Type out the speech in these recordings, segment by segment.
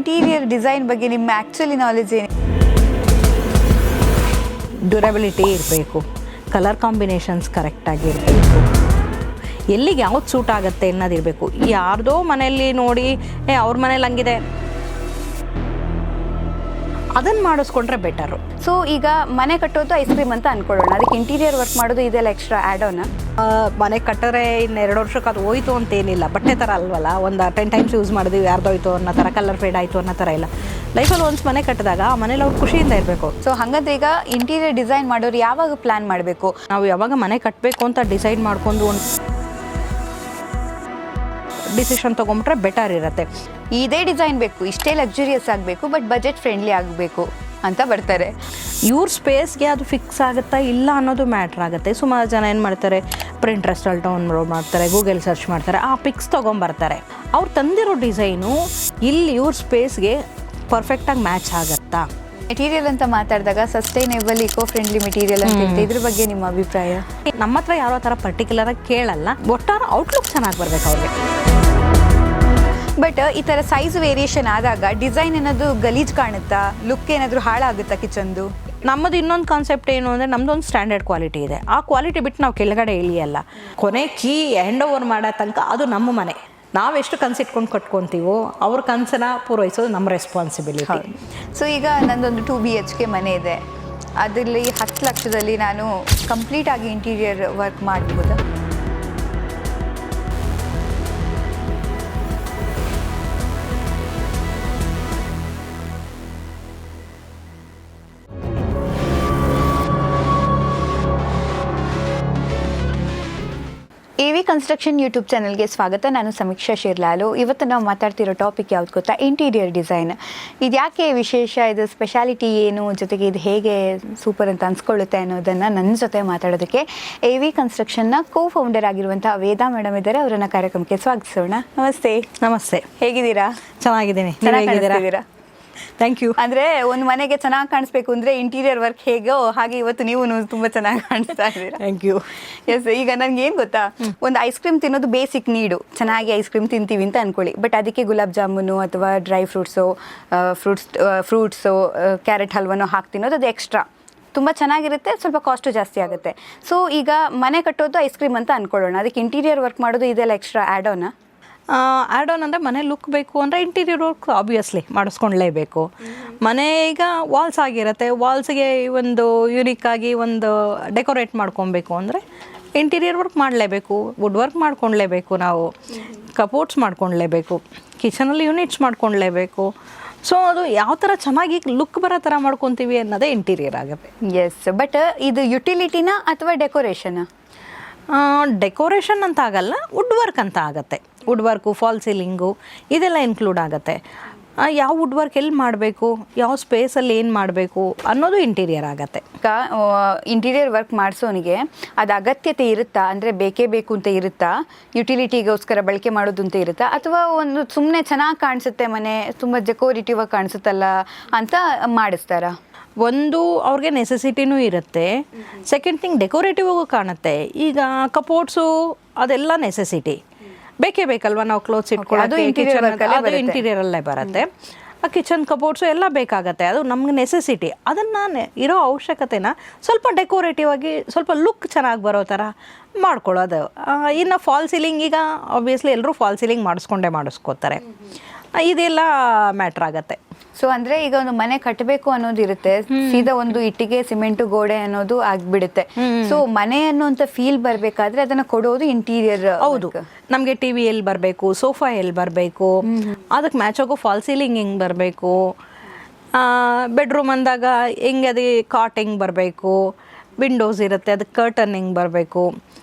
Interior design ಬಗ್ಗೆ ನಿಮ್ಮ actually knowledge ಏನು? ಡ್ಯೂರಬಿಲಿಟಿ ಇರಬೇಕು, ಕಲರ್ ಕಾಂಬಿನೇಷನ್ಸ್ ಕರೆಕ್ಟಾಗಿ ಇರಬೇಕು, ಎಲ್ಲಿಗೆ ಯಾವ್ದು ಸೂಟ್ ಆಗುತ್ತೆ ಅನ್ನೋದಿರಬೇಕು. ಯಾರ್ದೋ ಮನೆಯಲ್ಲಿ ನೋಡಿ ಅವ್ರ ಮನೇಲಿ ಹಂಗಿದೆ ಅದನ್ನು ಮಾಡಿಸ್ಕೊಂಡ್ರೆ ಬೆಟರು. ಸೊ ಈಗ ಮನೆ ಕಟ್ಟೋದು ಐಸ್ ಕ್ರೀಮ್ ಅಂತ ಅಂದ್ಕೊಳ್ಳೋಣ, ಅದಕ್ಕೆ ಇಂಟೀರಿಯರ್ ವರ್ಕ್ ಮಾಡೋದು ಇದೆಲ್ಲ ಎಕ್ಸ್ಟ್ರಾ ಆ್ಯಡ್ ಆನ್. ಮನೆ ಕಟ್ಟರೆ ಇನ್ನು 2 ವರ್ಷಕ್ಕೆ ಅದು ಹೋಯ್ತು ಅಂತೇನಿಲ್ಲ, ಬಟ್ಟೆ ಥರ ಅಲ್ವಲ್ಲ, ಒಂದು 10 ಟೈಮ್ಸ್ ಯೂಸ್ ಮಾಡಿದ್ವಿ ಯಾರ್ದೋಯ್ತು ಅನ್ನೋ ಥರ, ಕಲರ್ ಫೇಡ್ ಆಯಿತು ಅನ್ನೋ ಥರ ಇಲ್ಲ. ಲೈಫಲ್ಲಿ ಒಂದು ಮನೆ ಕಟ್ಟಿದಾಗ ಆ ಮನೇಲಿ ಅವ್ರು ಖುಷಿಯಿಂದ ಇರಬೇಕು. ಸೊ ಹಾಗಾದ್ರೆ ಈಗ ಇಂಟೀರಿಯರ್ ಡಿಸೈನ್ ಮಾಡೋರು ಯಾವಾಗ ಪ್ಲ್ಯಾನ್ ಮಾಡಬೇಕು? ನಾವು ಯಾವಾಗ ಮನೆ ಕಟ್ಟಬೇಕು ಅಂತ ಡಿಸೈಡ್ ಮಾಡ್ಕೊಂಡು ಒಂದು ಡಿಸಿಷನ್ ತೊಗೊಂಬಿಟ್ರೆ ಬೆಟರ್ ಇರುತ್ತೆ. ಇದೇ ಡಿಸೈನ್ ಬೇಕು, ಇಷ್ಟೇ ಲಕ್ಸುರಿಯಸ್ ಆಗಬೇಕು, ಬಟ್ ಬಜೆಟ್ ಫ್ರೆಂಡ್ಲಿ ಆಗಬೇಕು ಅಂತ ಬರ್ತಾರೆ. ಇವ್ರ ಸ್ಪೇಸ್ಗೆ ಅದು ಫಿಕ್ಸ್ ಆಗುತ್ತಾ ಇಲ್ಲ ಅನ್ನೋದು ಮ್ಯಾಟ್ರ್ ಆಗುತ್ತೆ. ಸುಮಾರು ಜನ ಏನು ಮಾಡ್ತಾರೆ, ಪ್ರಿಂಟ್ರೆಸ್ಟಲ್ಲಿ ಡೌನ್ಲೋಡ್ ಮಾಡ್ತಾರೆ, ಗೂಗಲ್ ಸರ್ಚ್ ಮಾಡ್ತಾರೆ, ಆ ಪಿಕ್ಸ್ ತೊಗೊಂಬರ್ತಾರೆ. ಅವ್ರು ತಂದಿರೋ ಡಿಸೈನು ಇಲ್ಲಿ ಇವ್ರ ಸ್ಪೇಸ್ಗೆ ಪರ್ಫೆಕ್ಟಾಗಿ ಮ್ಯಾಚ್ ಆಗುತ್ತಾ? ಮೆಟೀರಿಯಲ್ ಅಂತ ಮಾತಾಡಿದಾಗ ಸಸ್ಟೈನೇಬಲ್ ಇಕೋ ಫ್ರೆಂಡ್ಲಿ ಮೆಟೀರಿಯಲ್ ಅಂತ ಹೇಳ್ತೀವಿ, ಇದ್ರ ಬಗ್ಗೆ ನಿಮ್ಮ ಅಭಿಪ್ರಾಯ? ನಮ್ಮ ಹತ್ರ ಯಾರೋ ಥರ ಪರ್ಟಿಕ್ಯುಲರಾಗಿ ಕೇಳಲ್ಲ, ಒಟ್ಟಾರೆ ಔಟ್ಲುಕ್ ಚೆನ್ನಾಗಿ ಬರಬೇಕು ಅವ್ರಿಗೆ. ಬಟ್ ಈ ಥರ ಸೈಜ್ ವೇರಿಯೇಷನ್ ಆದಾಗ ಡಿಸೈನ್ ಏನಾದರೂ ಗಲೀಜ್ ಕಾಣುತ್ತಾ, ಲುಕ್ ಏನಾದರೂ ಹಾಳಾಗುತ್ತಾ ಕಿಚನ್ದು? ನಮ್ಮದು ಇನ್ನೊಂದು ಕಾನ್ಸೆಪ್ಟ್ ಏನು ಅಂದರೆ, ನಮ್ಮದೊಂದು ಸ್ಟ್ಯಾಂಡರ್ಡ್ ಕ್ವಾಲಿಟಿ ಇದೆ. ಆ ಕ್ವಾಲಿಟಿ ಬಿಟ್ಟು ನಾವು ಕೆಳಗಡೆ ಇಳಿಯಲ್ಲ. ಕೊನೆ ಕೀ ಹ್ಯಾಂಡ್ ಓವರ್ ಮಾಡೋ ತನಕ ಅದು ನಮ್ಮ ಮನೆ. ನಾವೆಷ್ಟು ಕನಸಿಟ್ಕೊಂಡು ಕಟ್ಕೊತೀವೋ ಅವ್ರ ಕನಸನ್ನ ಪೂರೈಸೋದು ನಮ್ಮ ರೆಸ್ಪಾನ್ಸಿಬಿಲಿಟಿ. ಸೊ ಈಗ ನಂದೊಂದು 2 BHK ಮನೆ ಇದೆ, ಅದರಲ್ಲಿ 10 ಲಕ್ಷದಲ್ಲಿ ನಾನು ಕಂಪ್ಲೀಟಾಗಿ ಇಂಟೀರಿಯರ್ ವರ್ಕ್ ಮಾಡ್ಬೋದಾ? AV ಕನ್ಸ್ಟ್ರಕ್ಷನ್ ಯೂಟ್ಯೂಬ್ ಚಾನಲ್ಗೆ ಸ್ವಾಗತ. ನಾನು ಸಮೀಕ್ಷಾ ಶಿರ್ಲಾಲು. ಇವತ್ತು ನಾವು ಮಾತಾಡ್ತಿರೋ ಟಾಪಿಕ್ ಯಾವ್ದು ಗೊತ್ತಾ? Interior design. ಇದು ಯಾಕೆ ವಿಶೇಷ, ಇದು ಸ್ಪೆಷಾಲಿಟಿ ಏನು, ಜೊತೆಗೆ ಇದು ಹೇಗೆ ಸೂಪರ್ ಅಂತ ಅನ್ಸ್ಕೊಳ್ಳುತ್ತೆ ಅನ್ನೋದನ್ನು ನನ್ನ ಜೊತೆ ಮಾತಾಡೋದಕ್ಕೆ AV ಕನ್ಸ್ಟ್ರಕ್ಷನ್ನ ಕೋ-ಫೌಂಡರ್ ಆಗಿರುವಂಥ ವೇದಾ ಮೇಡಮ್ ಇದ್ದಾರೆ. ಅವರನ್ನು ಕಾರ್ಯಕ್ರಮಕ್ಕೆ ಸ್ವಾಗತಿಸೋಣ. ನಮಸ್ತೆ. ನಮಸ್ತೆ. ಹೇಗಿದ್ದೀರಾ? ಚೆನ್ನಾಗಿದ್ದೀನಿ. ಚೆನ್ನಾಗಿದ್ದೀರಾ? Thank you. ಅಂದರೆ ಒಂದು ಮನೆಗೆ ಚೆನ್ನಾಗಿ ಕಾಣಿಸ್ಬೇಕು ಅಂದರೆ ಇಂಟೀರಿಯರ್ ವರ್ಕ್ ಹೇಗೋ ಹಾಗೆ ಇವತ್ತು ನೀವು ತುಂಬ ಚೆನ್ನಾಗಿ ಕಾಣಿಸ್ತಾ ಇದ್ದೀರಾ. Thank you. ಎಸ್, ಈಗ ನನಗೆ ಏನು ಗೊತ್ತಾ, ಒಂದು ಐಸ್ ಕ್ರೀಮ್ ತಿನ್ನೋದು ಬೇಸಿಕ್ ನೀಡು. ಚೆನ್ನಾಗಿ ಐಸ್ ಕ್ರೀಮ್ ತಿಂತೀವಿ ಅಂತ ಅಂದ್ಕೊಳ್ಳಿ, ಬಟ್ ಅದಕ್ಕೆ ಗುಲಾಬ್ ಜಾಮೂನು ಅಥವಾ ಡ್ರೈ ಫ್ರೂಟ್ಸು ಕ್ಯಾರೆಟ್ ಹಲ್ವನೋ ಹಾಕಿ ತಿನ್ನೋದು ಅದು ಎಕ್ಸ್ಟ್ರಾ ತುಂಬ ಚೆನ್ನಾಗಿರುತ್ತೆ, ಸ್ವಲ್ಪ ಕಾಸ್ಟು ಜಾಸ್ತಿ ಆಗುತ್ತೆ. ಸೊ ಈಗ ಮನೆ ಕಟ್ಟೋದು ಐಸ್ ಕ್ರೀಮ್ ಅಂತ ಅಂದ್ಕೊಳ್ಳೋಣ, ಅದಕ್ಕೆ ಇಂಟೀರಿಯರ್ ವರ್ಕ್ ಮಾಡೋದು ಇದೆಲ್ಲ extra add on. Add on ಅಂದರೆ ಮನೆ ಲುಕ್ ಬೇಕು ಅಂದರೆ ಇಂಟೀರಿಯರ್ ವರ್ಕ್ ಆಬ್ವಿಯಸ್ಲಿ ಮಾಡಿಸ್ಕೊಳ್ಳೇಬೇಕು. ಮನೆ ಈಗ ವಾಲ್ಸ್ ಆಗಿರುತ್ತೆ, ವಾಲ್ಸ್ಗೆ ಒಂದು ಯುನಿಕ್ಕಾಗಿ ಒಂದು ಡೆಕೋರೇಟ್ ಮಾಡ್ಕೊಬೇಕು ಅಂದರೆ ಇಂಟೀರಿಯರ್ ವರ್ಕ್ ಮಾಡಲೇಬೇಕು, ವುಡ್ ವರ್ಕ್ ಮಾಡ್ಕೊಳ್ಲೇಬೇಕು, ನಾವು ಕಪೋರ್ಟ್ಸ್ ಮಾಡ್ಕೊಳ್ಲೇಬೇಕು, ಕಿಚನಲ್ಲಿ ಯೂನಿಟ್ಸ್ ಮಾಡ್ಕೊಳ್ಲೇಬೇಕು. ಸೊ ಅದು ಯಾವ ಥರ ಚೆನ್ನಾಗಿ ಲುಕ್ ಬರೋ ಥರ ಮಾಡ್ಕೊತೀವಿ ಅನ್ನೋದೇ ಇಂಟೀರಿಯರ್ ಆಗುತ್ತೆ. ಎಸ್, ಬಟ್ ಇದು ಯುಟಿಲಿಟಿನ ಅಥವಾ ಡೆಕೋರೇಷನ್? ಡೆಕೋರೇಷನ್ ಅಂತ ಆಗಲ್ಲ, ವುಡ್ ವರ್ಕ್ ಅಂತ ಆಗುತ್ತೆ. ವುಡ್ ವರ್ಕು, ಫಾಲ್ ಸೀಲಿಂಗು ಇದೆಲ್ಲ ಇನ್ಕ್ಲೂಡ್ ಆಗುತ್ತೆ. ಯಾವ ವುಡ್ ವರ್ಕ್ ಎಲ್ಲಿ ಮಾಡಬೇಕು, ಯಾವ ಸ್ಪೇಸಲ್ಲಿ ಏನು ಮಾಡಬೇಕು ಅನ್ನೋದು ಇಂಟೀರಿಯರ್ ಆಗುತ್ತೆ. ಈಗ ಇಂಟೀರಿಯರ್ ವರ್ಕ್ ಮಾಡಿಸೋನಿಗೆ ಅದು ಅಗತ್ಯತೆ ಇರುತ್ತಾ, ಅಂದರೆ ಬೇಕೇ ಬೇಕು ಅಂತ ಇರುತ್ತಾ, ಯುಟಿಲಿಟಿಗೋಸ್ಕರ ಬಳಕೆ ಮಾಡೋದು ಅಂತ ಇರುತ್ತಾ, ಅಥವಾ ಒಂದು ಸುಮ್ಮನೆ ಚೆನ್ನಾಗಿ ಕಾಣಿಸುತ್ತೆ ಮನೆ, ತುಂಬ ಡೆಕೋರೇಟಿವ್ ಆಗಿ ಕಾಣಿಸುತ್ತಲ್ಲ ಅಂತ ಮಾಡಿಸ್ತಾರಾ? ಒಂದು ಅವ್ರಿಗೆ ನೆಸೆಸಿಟಿನೂ ಇರುತ್ತೆ, ಸೆಕೆಂಡ್ ಥಿಂಗ್ ಡೆಕೋರೇಟಿವ್ ಆಗೂ ಕಾಣುತ್ತೆ. ಈಗ ಕಪೋರ್ಟ್ಸು ಅದೆಲ್ಲ ನೆಸೆಸಿಟಿ ಬೇಕೇ ಬೇಕಲ್ವ, ನಾವು ಕ್ಲೋತ್ಸ್ ಇಟ್ಕೊಳ್ಳೋದು ಅದು ಇಂಟೀರಿಯರಲ್ಲೇ ಬರುತ್ತೆ. ಆ ಕಿಚನ್ ಕಪೋರ್ಟ್ಸು ಎಲ್ಲ ಬೇಕಾಗತ್ತೆ, ಅದು ನಮ್ಗೆ ನೆಸೆಸಿಟಿ. ಅದನ್ನು ಇರೋ ಅವಶ್ಯಕತೆನ ಸ್ವಲ್ಪ ಡೆಕೋರೇಟಿವ್ ಆಗಿ ಸ್ವಲ್ಪ ಲುಕ್ ಚೆನ್ನಾಗಿ ಬರೋ ಥರ ಮಾಡ್ಕೊಳ್ಳೋದು. ಇನ್ನು ಫಾಲ್ ಸೀಲಿಂಗ್, ಈಗ ಆಬ್ವಿಯಸ್ಲಿ ಎಲ್ಲರೂ ಫಾಲ್ ಸೀಲಿಂಗ್ ಮಾಡಿಸ್ಕೋತಾರೆ, ಇದೆಲ್ಲ ಮ್ಯಾಟ್ರ್ ಆಗುತ್ತೆ. ಸೊ ಅಂದರೆ ಈಗ ಒಂದು ಮನೆ ಕಟ್ಟಬೇಕು ಅನ್ನೋದು ಇರುತ್ತೆ, ಸೀದಾ ಒಂದು ಇಟ್ಟಿಗೆ ಸಿಮೆಂಟು ಗೋಡೆ ಅನ್ನೋದು ಆಗ್ಬಿಡುತ್ತೆ. ಸೊ ಮನೆ ಅನ್ನೋಂಥ ಫೀಲ್ ಬರಬೇಕಾದ್ರೆ ಅದನ್ನು ಕೊಡೋದು ಇಂಟೀರಿಯರ್. ಹೌದು, ನಮಗೆ ಟಿ ವಿ ಎಲ್ಲಿ ಬರಬೇಕು, ಸೋಫಾ ಎಲ್ಲಿ ಬರಬೇಕು, ಅದಕ್ಕೆ ಮ್ಯಾಚ್ ಆಗೋ ಫಾಲ್ ಸೀಲಿಂಗ್ ಹೆಂಗೆ ಬರಬೇಕು, ಬೆಡ್ರೂಮ್ ಅಂದಾಗ ಹೆಂಗೆ ಅದು ಕಾಟ್ ಹೆಂಗೆ ಬರಬೇಕು, ವಿಂಡೋಸ್ ಇರುತ್ತೆ ಅದಕ್ಕೆ ಕರ್ಟನ್ ಹೆಂಗೆ ಬರಬೇಕು,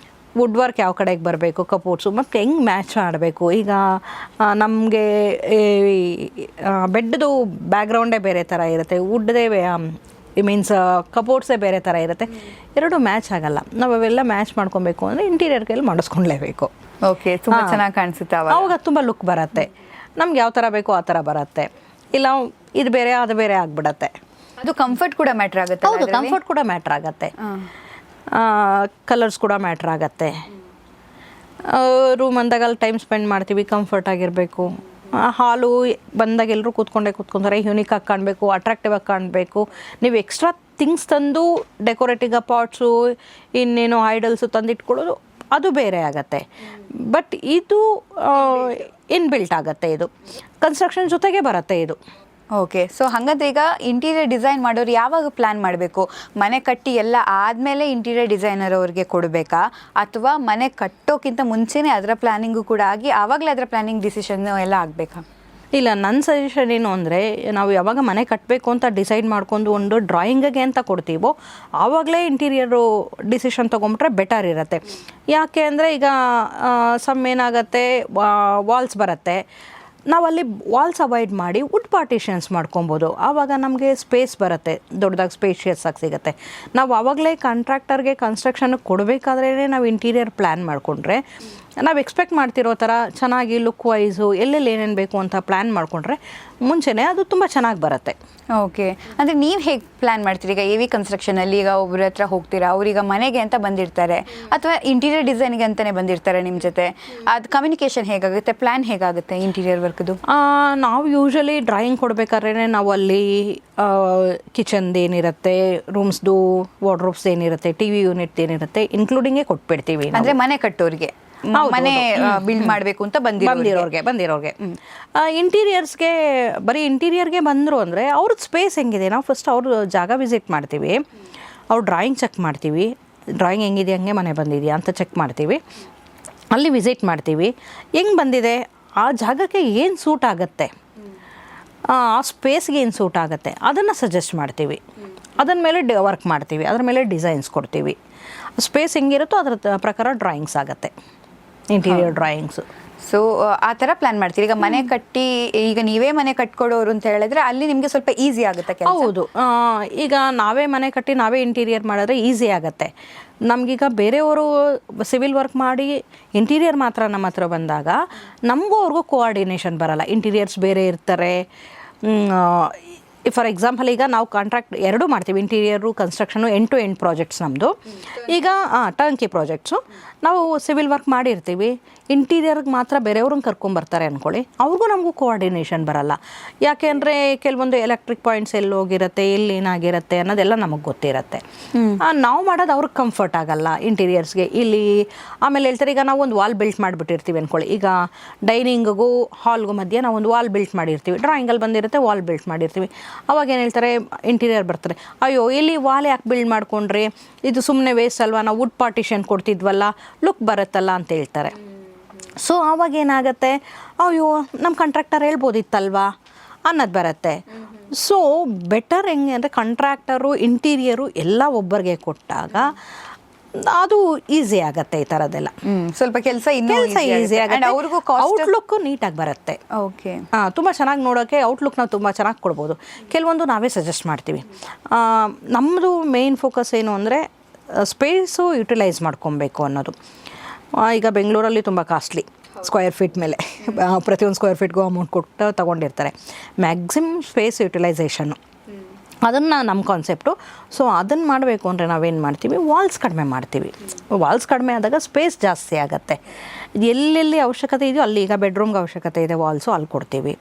ವುಡ್ ವರ್ಕ್ ಯಾವ ಕಡೆಗೆ ಬರಬೇಕು, ಕಪೋರ್ಟ್ಸು ಮತ್ತು ಹೆಂಗೆ ಮ್ಯಾಚ್ ಮಾಡಬೇಕು. ಈಗ ನಮಗೆ ಬೆಡ್ದು ಬ್ಯಾಕ್ಗ್ರೌಂಡೇ ಬೇರೆ ಥರ ಇರುತ್ತೆ, ವುಡ್ದೇ ಮೀನ್ಸ್ ಕಪೋರ್ಟ್ಸೇ ಬೇರೆ ಥರ ಇರುತ್ತೆ, ಎರಡು ಮ್ಯಾಚ್ ಆಗಲ್ಲ. ನಾವು ಅವೆಲ್ಲ ಮ್ಯಾಚ್ ಮಾಡ್ಕೊಬೇಕು ಅಂದರೆ ಇಂಟೀರಿಯರ್ ಕೈಲಿ ಮಾಡಿಸ್ಕೊಳ್ಳೇಬೇಕು. ಓಕೆ, ತುಂಬ ಚೆನ್ನಾಗಿ ಕಾಣಿಸುತ್ತೆ ಅವಾಗ ತುಂಬ ಲುಕ್ ಬರುತ್ತೆ. ನಮ್ಗೆ ಯಾವ ಥರ ಬೇಕೋ ಆ ಥರ ಬರುತ್ತೆ, ಇಲ್ಲ ಇದು ಬೇರೆ ಅದು ಬೇರೆ ಆಗಿಬಿಡತ್ತೆ. ಅದು ಕಂಫರ್ಟ್ ಕೂಡ ಮ್ಯಾಟ್ರ್ ಆಗುತ್ತೆ. ಹೌದು, ಕಂಫರ್ಟ್ ಕೂಡ ಮ್ಯಾಟ್ರ್ ಆಗುತ್ತೆ, ಕಲರ್ಸ್ ಕೂಡ ಮ್ಯಾಟ್ರ್ ಆಗುತ್ತೆ. ರೂಮ್ ಅಂದಾಗ ಅಲ್ಲಿ ಟೈಮ್ ಸ್ಪೆಂಡ್ ಮಾಡ್ತೀವಿ, ಕಂಫರ್ಟ್ ಆಗಿರಬೇಕು, ಹಾಲು ಬಂದಾಗ ಎಲ್ಲರೂ ಕೂತ್ಕೊಂತಾರೆ, ಯೂನಿಕ್ ಆಗಿ ಕಾಣಬೇಕು, ಅಟ್ರಾಕ್ಟಿವ್ ಆಗಿ ಕಾಣಬೇಕು. ನೀವು ಎಕ್ಸ್ಟ್ರಾ ಥಿಂಗ್ಸ್ ತಂದು ಡೆಕೋರೇಟಿವ್ ಪಾಟ್ಸು ಇನ್ನೇನು ಐಡಲ್ಸು ತಂದಿಟ್ಕೊಳ್ಳೋದು ಅದು ಬೇರೆ ಆಗತ್ತೆ. ಬಟ್ ಇದು ಇನ್ಬಿಲ್ಟ್ ಆಗುತ್ತೆ, ಇದು ಕನ್ಸ್ಟ್ರಕ್ಷನ್ ಜೊತೆಗೆ ಬರುತ್ತೆ ಇದು. ಓಕೆ, ಸೊ ಹಾಗಾದ್ರೆ ಈಗ ಇಂಟೀರಿಯರ್ ಡಿಸೈನ್ ಮಾಡೋರು ಯಾವಾಗ ಪ್ಲ್ಯಾನ್ ಮಾಡಬೇಕು? ಮನೆ ಕಟ್ಟಿ ಎಲ್ಲ ಆದಮೇಲೆ ಇಂಟೀರಿಯರ್ ಡಿಸೈನರ್ ಅವ್ರಿಗೆ ಕೊಡಬೇಕಾ, ಅಥವಾ ಮನೆ ಕಟ್ಟೋಕ್ಕಿಂತ ಮುಂಚೆನೇ ಅದರ ಪ್ಲ್ಯಾನಿಂಗು ಕೂಡ ಆಗಿ ಆವಾಗಲೇ ಅದರ ಪ್ಲ್ಯಾನಿಂಗ್ ಡಿಸಿಷನ್ ಎಲ್ಲ ಆಗಬೇಕಾ? ಇಲ್ಲ, ನನ್ನ ಸಜೆಷನ್ ಏನು ಅಂದರೆ, ನಾವು ಯಾವಾಗ ಮನೆ ಕಟ್ಟಬೇಕು ಅಂತ ಡಿಸೈಡ್ ಮಾಡ್ಕೊಂಡು ಒಂದು ಡ್ರಾಯಿಂಗಿಗೆ ಅಂತ ಕೊಡ್ತೀವೋ ಆವಾಗಲೇ ಇಂಟೀರಿಯರು ಡಿಸಿಷನ್ ತೊಗೊಂಬಿಟ್ರೆ ಬೆಟರ್ ಇರುತ್ತೆ. ಯಾಕೆ ಅಂದರೆ ಈಗ ಏನಾಗುತ್ತೆ, ವಾಲ್ಸ್ ಬರುತ್ತೆ, ನಾವಲ್ಲಿ ವಾಲ್ಸ್ ಅವಾಯ್ಡ್ ಮಾಡಿ ವುಡ್ ಪಾರ್ಟಿಷನ್ಸ್ ಮಾಡ್ಕೊಬೋದು. ಆವಾಗ ನಮಗೆ ಸ್ಪೇಸ್ ಬರುತ್ತೆ, ದೊಡ್ಡದಾಗಿ ಸ್ಪೇಷಿಯಸ್ ಆಗಿ ಸಿಗುತ್ತೆ. ನಾವು ಆವಾಗಲೇ ಕಾಂಟ್ರಾಕ್ಟರ್ಗೆ ಕನ್ಸ್ಟ್ರಕ್ಷನ್ ಕೊಡಬೇಕಾದ್ರೇ ನಾವು ಇಂಟೀರಿಯರ್ ಪ್ಲ್ಯಾನ್ ಮಾಡಿಕೊಂಡ್ರೆ, ನಾವು ಎಕ್ಸ್ಪೆಕ್ಟ್ ಮಾಡ್ತಿರೋ ಥರ ಚೆನ್ನಾಗಿ ಲುಕ್ ವೈಸು ಎಲ್ಲೆಲ್ಲಿ ಏನೇನು ಬೇಕು ಅಂತ ಪ್ಲ್ಯಾನ್ ಮಾಡಿಕೊಂಡ್ರೆ ಮುಂಚೆನೇ ಅದು ತುಂಬ ಚೆನ್ನಾಗಿ ಬರುತ್ತೆ. ಓಕೆ, ಅಂದರೆ ನೀವು ಹೇಗೆ ಪ್ಲ್ಯಾನ್ ಮಾಡ್ತೀರಿ? ಈಗ AV ಕನ್ಸ್ಟ್ರಕ್ಷನಲ್ಲಿ ಈಗ ಒಬ್ಬರ ಹತ್ರ ಹೋಗ್ತೀರಾ, ಅವ್ರೀಗ ಮನೆಗೆ ಅಂತ ಬಂದಿರ್ತಾರೆ ಅಥವಾ ಇಂಟೀರಿಯರ್ ಡಿಸೈನಿಗೆ ಅಂತಲೇ ಬಂದಿರ್ತಾರೆ ನಿಮ್ಮ ಜೊತೆ, ಅದು ಕಮ್ಯುನಿಕೇಷನ್ ಹೇಗಾಗುತ್ತೆ, ಪ್ಲ್ಯಾನ್ ಹೇಗಾಗುತ್ತೆ ಇಂಟೀರಿಯರ್ ವರ್ಕ್ದು? ನಾವು ಯೂಶ್ವಲಿ ಡ್ರಾಯಿಂಗ್ ಕೊಡಬೇಕಾದ್ರೆ ನಾವು ಅಲ್ಲಿ ಕಿಚನ್ದು ಏನಿರುತ್ತೆ, ರೂಮ್ಸ್ದು ವಾರ್ಡ್ರೋಬ್ಸ್ ಏನಿರುತ್ತೆ, TV ಯೂನಿಟ್ ಏನಿರುತ್ತೆ ಇನ್ಕ್ಲೂಡಿಂಗೇ ಕೊಟ್ಬಿಡ್ತೀವಿ. ಅಂದರೆ ಮನೆ ಕಟ್ಟೋರಿಗೆ, ಮನೆ ಬಿಲ್ಡ್ ಮಾಡಬೇಕು ಅಂತ ಬಂದಿರೋರಿಗೆ. ಇಂಟೀರಿಯರ್ಸ್ಗೆ ಬರೀ ಇಂಟೀರಿಯರ್ಗೆ ಬಂದರು ಅಂದರೆ ಅವ್ರದ್ದು ಸ್ಪೇಸ್ ಹೆಂಗಿದೆ, ನಾವು ಫಸ್ಟ್ ಅವ್ರ ಜಾಗ ವಿಸಿಟ್ ಮಾಡ್ತೀವಿ, ಅವ್ರ ಡ್ರಾಯಿಂಗ್ ಚೆಕ್ ಮಾಡ್ತೀವಿ, ಡ್ರಾಯಿಂಗ್ ಹೆಂಗಿದೆ ಹಂಗೆ ಮನೆ ಬಂದಿದೆಯಾ ಅಂತ ಚೆಕ್ ಮಾಡ್ತೀವಿ, ಅಲ್ಲಿ ವಿಸಿಟ್ ಮಾಡ್ತೀವಿ, ಹೆಂಗೆ ಬಂದಿದೆ, ಆ ಜಾಗಕ್ಕೆ ಏನು ಸೂಟ್ ಆಗುತ್ತೆ, ಆ ಸ್ಪೇಸ್ಗೆ ಏನು ಸೂಟ್ ಆಗುತ್ತೆ ಅದನ್ನು ಸಜೆಸ್ಟ್ ಮಾಡ್ತೀವಿ. ಅದರ ಮೇಲೆ ವರ್ಕ್ ಮಾಡ್ತೀವಿ, ಅದ್ರ ಮೇಲೆ ಡಿಸೈನ್ಸ್ ಕೊಡ್ತೀವಿ. ಸ್ಪೇಸ್ ಹೆಂಗಿರುತ್ತೋ ಅದರ ಪ್ರಕಾರ ಡ್ರಾಯಿಂಗ್ಸ್ ಆಗುತ್ತೆ, ಇಂಟೀರಿಯರ್ ಡ್ರಾಯಿಂಗ್ಸು. ಸೊ ಆ ಥರ ಪ್ಲ್ಯಾನ್ ಮಾಡ್ತೀರಿ. ಈಗ ಮನೆ ಕಟ್ಟಿ, ಈಗ ನೀವೇ ಮನೆ ಕಟ್ಕೊಡೋರು ಅಂತ ಹೇಳಿದ್ರೆ ಅಲ್ಲಿ ನಿಮಗೆ ಸ್ವಲ್ಪ ಈಸಿ ಆಗುತ್ತೆ ಕೆಲಸ. ಹೌದು, ಈಗ ನಾವೇ ಮನೆ ಕಟ್ಟಿ ನಾವೇ ಇಂಟೀರಿಯರ್ ಮಾಡಿದ್ರೆ ಈಸಿ ಆಗುತ್ತೆ. ನಮಗೀಗ ಬೇರೆಯವರು ಸಿವಿಲ್ ವರ್ಕ್ ಮಾಡಿ ಇಂಟೀರಿಯರ್ ಮಾತ್ರ ನಮ್ಮ ಹತ್ರ ಬಂದಾಗ ನಮಗೂ ಅವ್ರಿಗೂ ಕೋಆರ್ಡಿನೇಷನ್ ಬರಲ್ಲ. ಇಂಟೀರಿಯರ್ಸ್ ಬೇರೆ ಇರ್ತಾರೆ. ಫಾರ್ ಎಕ್ಸಾಂಪಲ್ ಈಗ ನಾವು ಕಾಂಟ್ರಾಕ್ಟ್ ಎರಡೂ ಮಾಡ್ತೀವಿ, interior construction end to end projects ನಮ್ಮದು. ಈಗ ಟರ್ನ್ಕಿ ಪ್ರಾಜೆಕ್ಟ್ಸು ನಾವು ಸಿವಿಲ್ ವರ್ಕ್ ಮಾಡಿರ್ತೀವಿ, ಇಂಟೀರಿಯರ್ಗೆ ಮಾತ್ರ ಬೇರೆಯವ್ರನ್ನ ಕರ್ಕೊಂಬರ್ತಾರೆ ಅಂದ್ಕೊಳ್ಳಿ, ಅವ್ರಿಗೂ ನಮಗೂ ಕೋಆರ್ಡಿನೇಷನ್ ಬರಲ್ಲ. ಯಾಕೆ ಅಂದರೆ ಕೆಲವೊಂದು ಎಲೆಕ್ಟ್ರಿಕ್ ಪಾಯಿಂಟ್ಸ್ ಎಲ್ಲಿ ಹೋಗಿರುತ್ತೆ, ಎಲ್ಲಿ ಏನಾಗಿರುತ್ತೆ ಅನ್ನೋದೆಲ್ಲ ನಮಗೆ ಗೊತ್ತಿರುತ್ತೆ. ನಾವು ಮಾಡೋದು ಅವ್ರಿಗೆ ಕಂಫರ್ಟ್ ಆಗಲ್ಲ ಇಂಟೀರಿಯರ್ಸ್ಗೆ. ಇಲ್ಲಿ ಆಮೇಲೆ ಹೇಳ್ತಾರೆ, ಈಗ ನಾವು ಒಂದು ವಾಲ್ ಬಿಲ್ಟ್ ಮಾಡಿಬಿಟ್ಟಿರ್ತೀವಿ ಅಂದ್ಕೊಳ್ಳಿ, ಈಗ ಡೈನಿಂಗಿಗೂ ಹಾಲ್ಗೂ ಮಧ್ಯೆ ನಾವು ಒಂದು ವಾಲ್ ಬಿಲ್ಟ್ ಮಾಡಿರ್ತೀವಿ, ಡ್ರಾಯಿಂಗಲ್ಲಿ ಬಂದಿರುತ್ತೆ ವಾಲ್ ಬಿಲ್ಟ್ ಮಾಡಿರ್ತೀವಿ. ಅವಾಗ ಏನು ಹೇಳ್ತಾರೆ ಇಂಟೀರಿಯರ್ ಬರ್ತಾರೆ, ಅಯ್ಯೋ ಇಲ್ಲಿ ವಾಲ್ ಯಾಕೆ ಬಿಲ್ಡ್ ಮಾಡ್ಕೊಂಡ್ರಿ, ಇದು ಸುಮ್ಮನೆ ವೇಸ್ಟ್ ಅಲ್ವಾ, ನಾವು ವುಡ್ ಪಾರ್ಟಿಷನ್ ಕೊಡ್ತಿದ್ವಲ್ಲ, ಲುಕ್ ಬರುತ್ತಲ್ಲ ಅಂತ ಹೇಳ್ತಾರೆ. ಸೊ ಆವಾಗ ಏನಾಗುತ್ತೆ, ಅಯ್ಯೋ ನಮ್ಮ ಕಾಂಟ್ರಾಕ್ಟರ್ ಹೇಳ್ಬೋದಿತ್ತಲ್ವಾ ಅನ್ನೋದು ಬರುತ್ತೆ. ಸೊ ಬೆಟರ್ ಹೆಂಗೆ ಅಂದರೆ ಕಾಂಟ್ರಾಕ್ಟರು ಇಂಟೀರಿಯರು ಎಲ್ಲ ಒಬ್ಬರಿಗೆ ಕೊಟ್ಟಾಗ ಅದು ಈಸಿ ಆಗುತ್ತೆ. ಈ ಥರದ್ದೆಲ್ಲ ಸ್ವಲ್ಪ ಕೆಲಸ ಈಸಿ ಆಗುತ್ತೆ, ಅವ್ರಿಗೂ ಔಟ್ಲುಕ್ ನೀಟಾಗಿ ಬರುತ್ತೆ. ಓಕೆ, ತುಂಬ ಚೆನ್ನಾಗಿ ನೋಡೋಕ್ಕೆ ಔಟ್ಲುಕ್ ನಾವು ತುಂಬ ಚೆನ್ನಾಗಿ ಕೊಡ್ಬೋದು. ಕೆಲವೊಂದು ನಾವೇ ಸಜೆಸ್ಟ್ ಮಾಡ್ತೀವಿ. ನಮ್ಮದು ಮೇಯ್ನ್ ಫೋಕಸ್ ಏನು ಅಂದರೆ ಸ್ಪೇಸು ಯುಟಿಲೈಸ್ ಮಾಡ್ಕೊಬೇಕು ಅನ್ನೋದು. ಈಗ ಬೆಂಗಳೂರಲ್ಲಿ ತುಂಬ ಕಾಸ್ಟ್ಲಿ ಸ್ಕ್ವೇರ್ ಫೀಟ್ ಮೇಲೆ, ಪ್ರತಿಯೊಂದು ಸ್ಕ್ವೇರ್ ಫೀಟ್ಗೂ ಅಮೌಂಟ್ ಕೊಟ್ಟು ತೊಗೊಂಡಿರ್ತಾರೆ. ಮ್ಯಾಕ್ಸಿಮಮ್ ಸ್ಪೇಸ್ ಯುಟಿಲೈಸೇಷನ್ನು ಅದನ್ನು ನಮ್ಮ ಕಾನ್ಸೆಪ್ಟು. ಸೊ ಅದನ್ನು ಮಾಡಬೇಕು ಅಂದರೆ ನಾವೇನು ಮಾಡ್ತೀವಿ, ವಾಲ್ಸ್ ಕಡಿಮೆ ಮಾಡ್ತೀವಿ. ವಾಲ್ಸ್ ಕಡಿಮೆ ಆದಾಗ ಸ್ಪೇಸ್ ಜಾಸ್ತಿ ಆಗುತ್ತೆ. ಎಲ್ಲೆಲ್ಲಿ ಅವಶ್ಯಕತೆ ಇದೆಯೋ ಅಲ್ಲಿ, ಈಗ ಬೆಡ್ರೂಮ್ಗೆ ಅವಶ್ಯಕತೆ ಇದೆ ವಾಲ್ಸು, ಅಲ್ಲಿ ಕೊಡ್ತೀವಿ.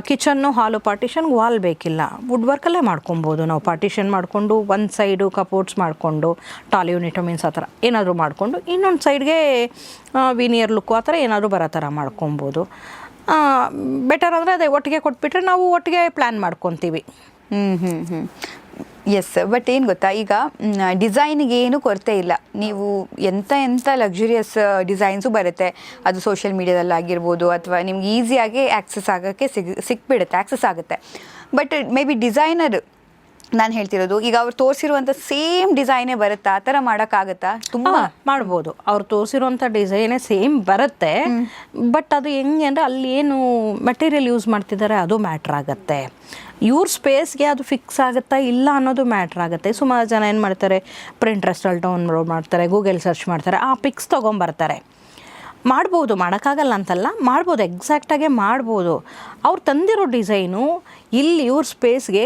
ಕಿಚನ್ನು ಹಾಲು ಪಾರ್ಟಿಷನ್ಗೆ ವಾಲ್ ಬೇಕಿಲ್ಲ, ವುಡ್ ವರ್ಕಲ್ಲೇ ಮಾಡ್ಕೊಬೋದು ನಾವು. ಪಾರ್ಟಿಷನ್ ಮಾಡಿಕೊಂಡು ಒಂದು ಸೈಡು ಕಪೋರ್ಟ್ಸ್ ಮಾಡಿಕೊಂಡು ಟಾಲ್ ಯೂನಿಟ್ ಮೀನ್ಸ್ ಆ ಥರ ಏನಾದರೂ ಮಾಡಿಕೊಂಡು ಇನ್ನೊಂದು ಸೈಡ್ಗೆ ವಿನಿಯರ್ ಲುಕ್ಕು ಆ ಥರ ಏನಾದರೂ ಬರೋ ಥರ ಮಾಡ್ಕೊಬೋದು. ಬೆಟರ್ ಅಂದರೆ ಅದೇ ಒಟ್ಟಿಗೆ ಕೊಟ್ಬಿಟ್ರೆ ನಾವು ಒಟ್ಟಿಗೆ ಪ್ಲ್ಯಾನ್ ಮಾಡ್ಕೊತೀವಿ. ಎಸ್, ಬಟ್ ಏನು ಗೊತ್ತಾ, ಈಗ ಡಿಸೈನಿಗೆ ಏನು ಕೊರತೆ ಇಲ್ಲ. ನೀವು ಎಂಥ ಲಕ್ಸುರಿಯಸ್ ಡಿಸೈನ್ಸು ಬರುತ್ತೆ, ಅದು ಸೋಷಿಯಲ್ ಮೀಡಿಯಾದಲ್ಲಾಗಿರ್ಬೋದು ಅಥವಾ ನಿಮ್ಗೆ ಈಸಿಯಾಗಿ ಆ್ಯಕ್ಸಸ್ ಆಗೋಕ್ಕೆ ಸಿಕ್ಬಿಡುತ್ತೆ, ಆ್ಯಕ್ಸಸ್ ಆಗುತ್ತೆ. ಬಟ್ ಮೇ ಬಿ ಡಿಸೈನರ್, ನಾನು ಹೇಳ್ತಿರೋದು ಈಗ ಅವ್ರು ತೋರಿಸಿರುವಂಥ ಸೇಮ್ ಡಿಸೈನೇ ಬರುತ್ತಾ, ಆ ಥರ ಮಾಡೋಕ್ಕಾಗತ್ತಾ? ತುಂಬ ಮಾಡ್ಬೋದು, ಅವ್ರು ತೋರಿಸಿರುವಂಥ ಡಿಸೈನೇ ಸೇಮ್ ಬರುತ್ತೆ. ಬಟ್ ಅದು ಹೆಂಗೆ ಅಂದರೆ ಅಲ್ಲಿ ಏನು ಮೆಟೀರಿಯಲ್ ಯೂಸ್ ಮಾಡ್ತಿದ್ದಾರೆ ಅದು ಮ್ಯಾಟ್ರ್ ಆಗುತ್ತೆ. ಇವ್ರ ಸ್ಪೇಸ್ಗೆ ಅದು ಫಿಕ್ಸ್ ಆಗುತ್ತಾ ಇಲ್ಲ ಅನ್ನೋದು ಮ್ಯಾಟ್ರ್ ಆಗುತ್ತೆ. ಸುಮಾರು ಜನ ಏನು ಮಾಡ್ತಾರೆ, ಪ್ರಿಂಟ್ರೆಸ್ಟಲ್ಲಿ ಡೌನ್ಲೋಡ್ ಮಾಡ್ತಾರೆ, ಗೂಗಲ್ ಸರ್ಚ್ ಮಾಡ್ತಾರೆ, ಆ ಪಿಕ್ಸ್ ತೊಗೊಂಬರ್ತಾರೆ. ಮಾಡ್ಬೋದು, ಮಾಡೋಕ್ಕಾಗಲ್ಲ ಅಂತಲ್ಲ, ಮಾಡ್ಬೋದು, ಎಕ್ಸಾಕ್ಟಾಗೆ ಮಾಡ್ಬೋದು. ಅವ್ರು ತಂದಿರೋ ಡಿಸೈನು ಇಲ್ಲಿ ಇವ್ರ ಸ್ಪೇಸ್ಗೆ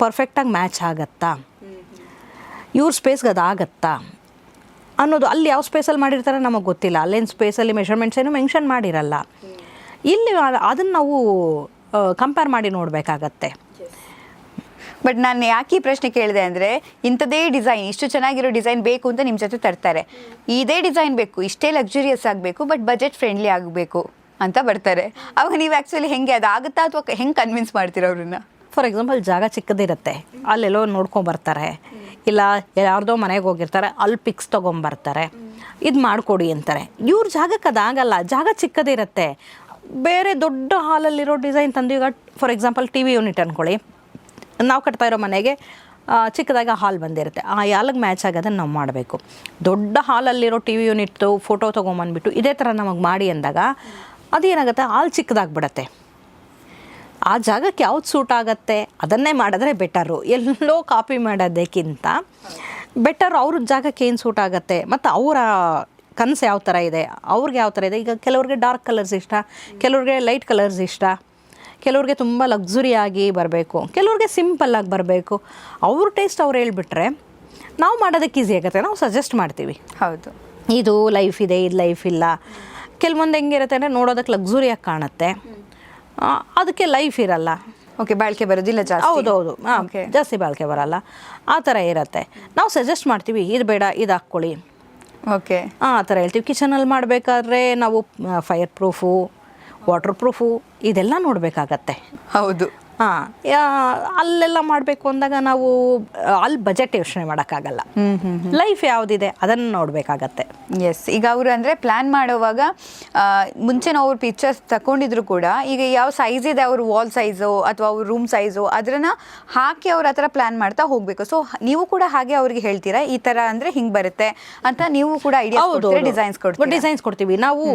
ಪರ್ಫೆಕ್ಟಾಗಿ ಮ್ಯಾಚ್ ಆಗುತ್ತಾ, ಇವ್ರ ಸ್ಪೇಸ್ಗೆ ಅದು ಆಗುತ್ತಾ ಅನ್ನೋದು. ಅಲ್ಲಿ ಯಾವ ಸ್ಪೇಸಲ್ಲಿ ಮಾಡಿರ್ತಾರೆ ನಮಗೆ ಗೊತ್ತಿಲ್ಲ, ಅಲ್ಲೇನು ಸ್ಪೇಸಲ್ಲಿ ಮೆಷರ್ಮೆಂಟ್ಸ್ ಏನು ಮೆನ್ಷನ್ ಮಾಡಿರಲ್ಲ. ಇಲ್ಲಿ ಅದನ್ನು ನಾವು ಕಂಪೇರ್ ಮಾಡಿ ನೋಡಬೇಕಾಗತ್ತೆ. ಬಟ್ ನಾನು ಯಾಕೆ ಈ ಪ್ರಶ್ನೆ ಕೇಳಿದೆ ಅಂದರೆ, ಇಂಥದೇ ಡಿಸೈನ್, ಇಷ್ಟು ಚೆನ್ನಾಗಿರೋ ಡಿಸೈನ್ ಬೇಕು ಅಂತ ನಿಮ್ಮ ಜೊತೆ ತರ್ತಾರೆ, ಇದೇ ಡಿಸೈನ್ ಬೇಕು, ಇಷ್ಟೇ ಲಕ್ಸುರಿಯಸ್ ಆಗಬೇಕು, ಬಟ್ ಬಜೆಟ್ ಫ್ರೆಂಡ್ಲಿ ಆಗಬೇಕು ಅಂತ ಬರ್ತಾರೆ. ಅವಾಗ ನೀವು ಆ್ಯಕ್ಚುಲಿ ಹೆಂಗೆ ಅದಾಗುತ್ತಾ ಅಥವಾ ಹೆಂಗೆ ಕನ್ವಿನ್ಸ್ ಮಾಡ್ತೀರ ಅವ್ರನ್ನ? ಫಾರ್ ಎಕ್ಸಾಂಪಲ್ ಜಾಗ ಚಿಕ್ಕದಿರುತ್ತೆ, ಅಲ್ಲೆಲ್ಲೋ ನೋಡ್ಕೊಂಬರ್ತಾರೆ, ಇಲ್ಲ ಯಾರ್ದೋ ಮನೆಗೆ ಹೋಗಿರ್ತಾರೆ, ಅಲ್ಲಿ ಪಿಕ್ಸ್ ತೊಗೊಂಬರ್ತಾರೆ, ಇದು ಮಾಡಿಕೊಡಿ ಅಂತಾರೆ. ಇವ್ರ ಜಾಗಕ್ಕೆ ಅದಾಗಲ್ಲ, ಜಾಗ ಚಿಕ್ಕದಿರುತ್ತೆ. ಬೇರೆ ದೊಡ್ಡ ಹಾಲಲ್ಲಿರೋ ಡಿಸೈನ್ ತಂದು, ಈಗ for example T V unit ಅಂದ್ಕೊಳ್ಳಿ, ನಾವು ಕಟ್ತಾ ಇರೋ ಮನೆಗೆ ಚಿಕ್ಕದಾಗಿ ಹಾಲ್ ಬಂದಿರುತ್ತೆ, ಆ ಹಾಲಿಗೆ ಮ್ಯಾಚ್ ಆಗೋದನ್ನು ನಾವು ಮಾಡಬೇಕು. ದೊಡ್ಡ ಹಾಲಲ್ಲಿರೋ ಟಿ ವಿ ಯೂನಿಟ್ಟು ಫೋಟೋ ತೊಗೊಂಬಂದ್ಬಿಟ್ಟು ಇದೇ ಥರ ನಮಗೆ ಮಾಡಿ ಅಂದಾಗ ಅದೇನಾಗುತ್ತೆ, ಹಾಲ್ ಚಿಕ್ಕದಾಗ್ಬಿಡತ್ತೆ. ಆ ಜಾಗಕ್ಕೆ ಯಾವ್ದು ಸೂಟ್ ಆಗುತ್ತೆ ಅದನ್ನೇ ಮಾಡಿದ್ರೆ ಬೆಟರು. ಎಲ್ಲೋ ಕಾಪಿ ಮಾಡೋದಕ್ಕಿಂತ ಬೆಟರ್ ಅವ್ರ ಜಾಗಕ್ಕೆ ಏನು ಸೂಟ್ ಆಗುತ್ತೆ ಮತ್ತು ಅವರ ಕನಸು ಯಾವ ಥರ ಇದೆ, ಅವ್ರಿಗೆ ಯಾವ ಥರ ಇದೆ. ಈಗ ಕೆಲವ್ರಿಗೆ ಡಾರ್ಕ್ ಕಲರ್ಸ್ ಇಷ್ಟ, ಕೆಲವ್ರಿಗೆ ಲೈಟ್ ಕಲರ್ಸ್ ಇಷ್ಟ, ಕೆಲವ್ರಿಗೆ ತುಂಬ ಲಕ್ಸುರಿಯಾಗಿ ಬರಬೇಕು, ಕೆಲವ್ರಿಗೆ ಸಿಂಪಲ್ಲಾಗಿ ಬರಬೇಕು. ಅವ್ರ ಟೇಸ್ಟ್ ಅವ್ರು ಹೇಳ್ಬಿಟ್ರೆ ನಾವು ಮಾಡೋದಕ್ಕೆ ಈಸಿ ಆಗುತ್ತೆ, ನಾವು ಸಜೆಸ್ಟ್ ಮಾಡ್ತೀವಿ. ಹೌದು, ಇದು ಲೈಫ್ ಇದೆ, ಇದು ಲೈಫ್ ಇಲ್ಲ. ಕೆಲವೊಂದು ಹೆಂಗಿರುತ್ತೆ ಅಂದರೆ ನೋಡೋದಕ್ಕೆ ಲಕ್ಸುರಿಯಾಗಿ ಕಾಣುತ್ತೆ, ಅದಕ್ಕೆ ಲೈಫ್ ಇರಲ್ಲ. ಓಕೆ, ಬಾಳಿಕೆ ಬರೋದಿಲ್ಲ ಜಾಸ್ತಿ. ಹೌದೌದು, ಜಾಸ್ತಿ ಬಾಳಿಕೆ ಬರಲ್ಲ, ಆ ಥರ ಇರುತ್ತೆ. ನಾವು ಸಜೆಸ್ಟ್ ಮಾಡ್ತೀವಿ, ಇದು ಬೇಡ, ಇದು ಹಾಕ್ಕೊಳ್ಳಿ. ಓಕೆ, ಆ ಥರ ಹೇಳ್ತೀವಿ. ಕಿಚನಲ್ಲಿ ಮಾಡಬೇಕಾದ್ರೆ ನಾವು ಫೈರ್ ಪ್ರೂಫು, ವಾಟರ್ ಪ್ರೂಫು ಇದೆಲ್ಲ ನೋಡಬೇಕಾಗತ್ತೆ. ಹೌದು, ಹಾಂ, ಅಲ್ಲೆಲ್ಲ ಮಾಡಬೇಕು ಅಂದಾಗ ನಾವು ಅಲ್ಲಿ ಬಜೆಟ್ ಯೋಚನೆ ಮಾಡೋಕ್ಕಾಗಲ್ಲ. ಲೈಫ್ ಯಾವುದಿದೆ ಅದನ್ನು ನೋಡಬೇಕಾಗತ್ತೆ. ಎಸ್, ಈಗ ಅವರು ಅಂದರೆ ಪ್ಲ್ಯಾನ್ ಮಾಡೋವಾಗ ಮುಂಚೆನೂ ಅವ್ರು ಪಿಕ್ಚರ್ಸ್ ತಗೊಂಡಿದ್ರು ಕೂಡ, ಈಗ ಯಾವ ಸೈಜ್ ಇದೆ ಅವ್ರ ವಾಲ್ ಸೈಜು ಅಥವಾ ಅವ್ರ ರೂಮ್ ಸೈಜು ಅದನ್ನು ಹಾಕಿ ಅವ್ರು ಆ ಥರ ಪ್ಲ್ಯಾನ್ ಮಾಡ್ತಾ ಹೋಗಬೇಕು. ಸೊ ನೀವು ಕೂಡ ಹಾಗೆ ಅವ್ರಿಗೆ ಹೇಳ್ತೀರಾ, ಈ ಥರ ಅಂದರೆ ಹಿಂಗೆ ಬರುತ್ತೆ ಅಂತ ನೀವು ಕೂಡ ಐಡಿಯಾ ಡಿಸೈನ್ಸ್ ಕೊಡ್ತೀವಿ. ನಾವು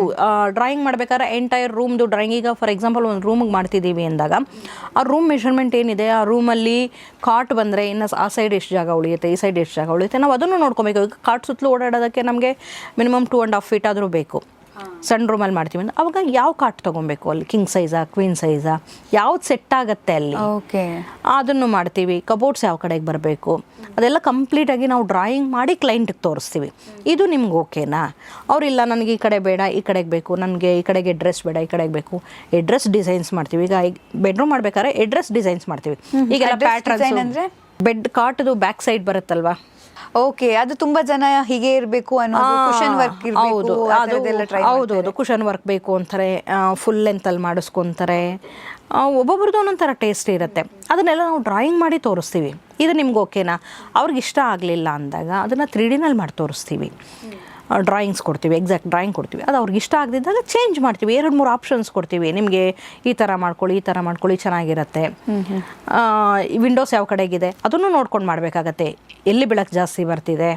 ಡ್ರಾಯಿಂಗ್ ಮಾಡಬೇಕಾದ್ರೆ ಎಂಟೈರ್ ರೂಮ್ದು ಡ್ರಾಯಿಂಗ್, ಈಗ ಫಾರ್ ಎಕ್ಸಾಂಪಲ್ ಒಂದು ರೂಮಿಗೆ ಮಾಡ್ತಿದ್ದೀವಿ ಅಂದಾಗ ಆ ರೂಮ್ ಮೆಷರ್ಮೆಂಟ್ ಏನಿದೆ, ಆ ರೂಮಲ್ಲಿ ಕಾಟ್ ಬಂದರೆ ಇನ್ನು ಆ ಸೈಡ್ ಎಷ್ಟು ಜಾಗ ಉಳಿಯುತ್ತೆ, ಈ ಸೈಡ್ ಎಷ್ಟು ಜಾಗ ಉಳಿಯುತ್ತೆ, ನಾವು ಅದನ್ನು ನೋಡ್ಕೊಬೇಕು. ಈಗ ಕಾಟ್ ಸುತ್ತಲೂ ಓಡಾಡೋದಕ್ಕೆ ನಮಗೆ ಮಿನಿಮಮ್ 2.5 feet ಆದರೂ ಬೇಕು. ಸಣ್ಣ ರೂಮಲ್ಲಿ ಮಾಡ್ತೀವಿ ಅಂದ್ರೆ ಅವಾಗ ಯಾವ ಕಾಟ್ ತೊಗೊಬೇಕು, ಅಲ್ಲಿ ಕಿಂಗ್ ಸೈಜಾ ಕ್ವೀನ್ ಸೈಜಾ ಯಾವ್ದು ಸೆಟ್ ಆಗುತ್ತೆ ಅಲ್ಲಿ, ಓಕೆ, ಅದನ್ನು ಮಾಡ್ತೀವಿ. ಕಬೋರ್ಡ್ಸ್ ಯಾವ ಕಡೆಗೆ ಬರಬೇಕು ಅದೆಲ್ಲ ಕಂಪ್ಲೀಟಾಗಿ ನಾವು ಡ್ರಾಯಿಂಗ್ ಮಾಡಿ ಕ್ಲೈಂಟಿಗೆ ತೋರಿಸ್ತೀವಿ. ಇದು ನಿಮ್ಗೆ ಓಕೆನಾ? ಅವರಿಲ್ಲ ನನಗೆ ಈ ಕಡೆ ಬೇಡ, ಈ ಕಡೆಗೆ ಬೇಕು, ನನಗೆ ಈ ಕಡೆಗೆ ಎಡ್ರೆಸ್ ಬೇಡ, ಈ ಕಡೆಗೆ ಬೇಕು, ಎಡ್ರೆಸ್ ಡಿಸೈನ್ಸ್ ಮಾಡ್ತೀವಿ. ಈಗ ಬೆಡ್ರೂಮ್ ಮಾಡ್ಬೇಕಾದ್ರೆ ಎಡ್ರೆಸ್ ಡಿಸೈನ್ಸ್ ಮಾಡ್ತೀವಿ. ಈಗೆಲ್ಲ ಪ್ಯಾಟ್ರನ್ ಅಂದರೆ ಬೆಡ್ ಕಾಟ್ದು ಬ್ಯಾಕ್ ಸೈಡ್ ಬರುತ್ತಲ್ವಾ, ಓಕೆ, ಅದು ತುಂಬಾ ಜನ ಹೀಗೆ ಇರಬೇಕು ಅನ್ನೋದು, ಕುಷನ್ ವರ್ಕ್ ಇರಬೇಕು, ಹೌದೌದು, ಕುಷನ್ ವರ್ಕ್ ಬೇಕು ಅಂತಾರೆ, ಫುಲ್ ಲೆಂತಲ್ಲಿ ಮಾಡಿಸ್ಕೊತಾರೆ. ಒಬ್ಬೊಬ್ರದ್ದು ಒಂದೊಂಥರ ಟೇಸ್ಟ್ ಇರುತ್ತೆ. ಅದನ್ನೆಲ್ಲ ನಾವು ಡ್ರಾಯಿಂಗ್ ಮಾಡಿ ತೋರಿಸ್ತೀವಿ. ಇದು ನಿಮ್ಗೆ ಓಕೆನಾ? ಅವ್ರಿಗೆ ಇಷ್ಟ ಆಗಲಿಲ್ಲ ಅಂದಾಗ ಅದನ್ನು 3Dನಲ್ಲಿ ಮಾಡಿ ತೋರಿಸ್ತೀವಿ. ಡ್ರಾಯಿಂಗ್ಸ್ ಕೊಡ್ತೀವಿ, ಎಕ್ಸಾಕ್ಟ್ ಡ್ರಾಯಿಂಗ್ ಕೊಡ್ತೀವಿ. ಅದು ಅವ್ರಿಗೆ ಇಷ್ಟ ಆಗದಿದ್ದಾಗ ಚೇಂಜ್ ಮಾಡ್ತೀವಿ. 2-3 ಆಪ್ಷನ್ಸ್ ಕೊಡ್ತೀವಿ. ನಿಮಗೆ ಈ ಥರ ಮಾಡ್ಕೊಳ್ಳಿ, ಈ ಥರ ಮಾಡ್ಕೊಳ್ಳಿ, ಚೆನ್ನಾಗಿರುತ್ತೆ. ವಿಂಡೋಸ್ ಯಾವ ಕಡೆಗಿದೆ ಅದನ್ನು ನೋಡ್ಕೊಂಡು ಮಾಡಬೇಕಾಗತ್ತೆ. ಎಲ್ಲಿ ಬೆಳಕು ಜಾಸ್ತಿ ಬರ್ತಿದೆ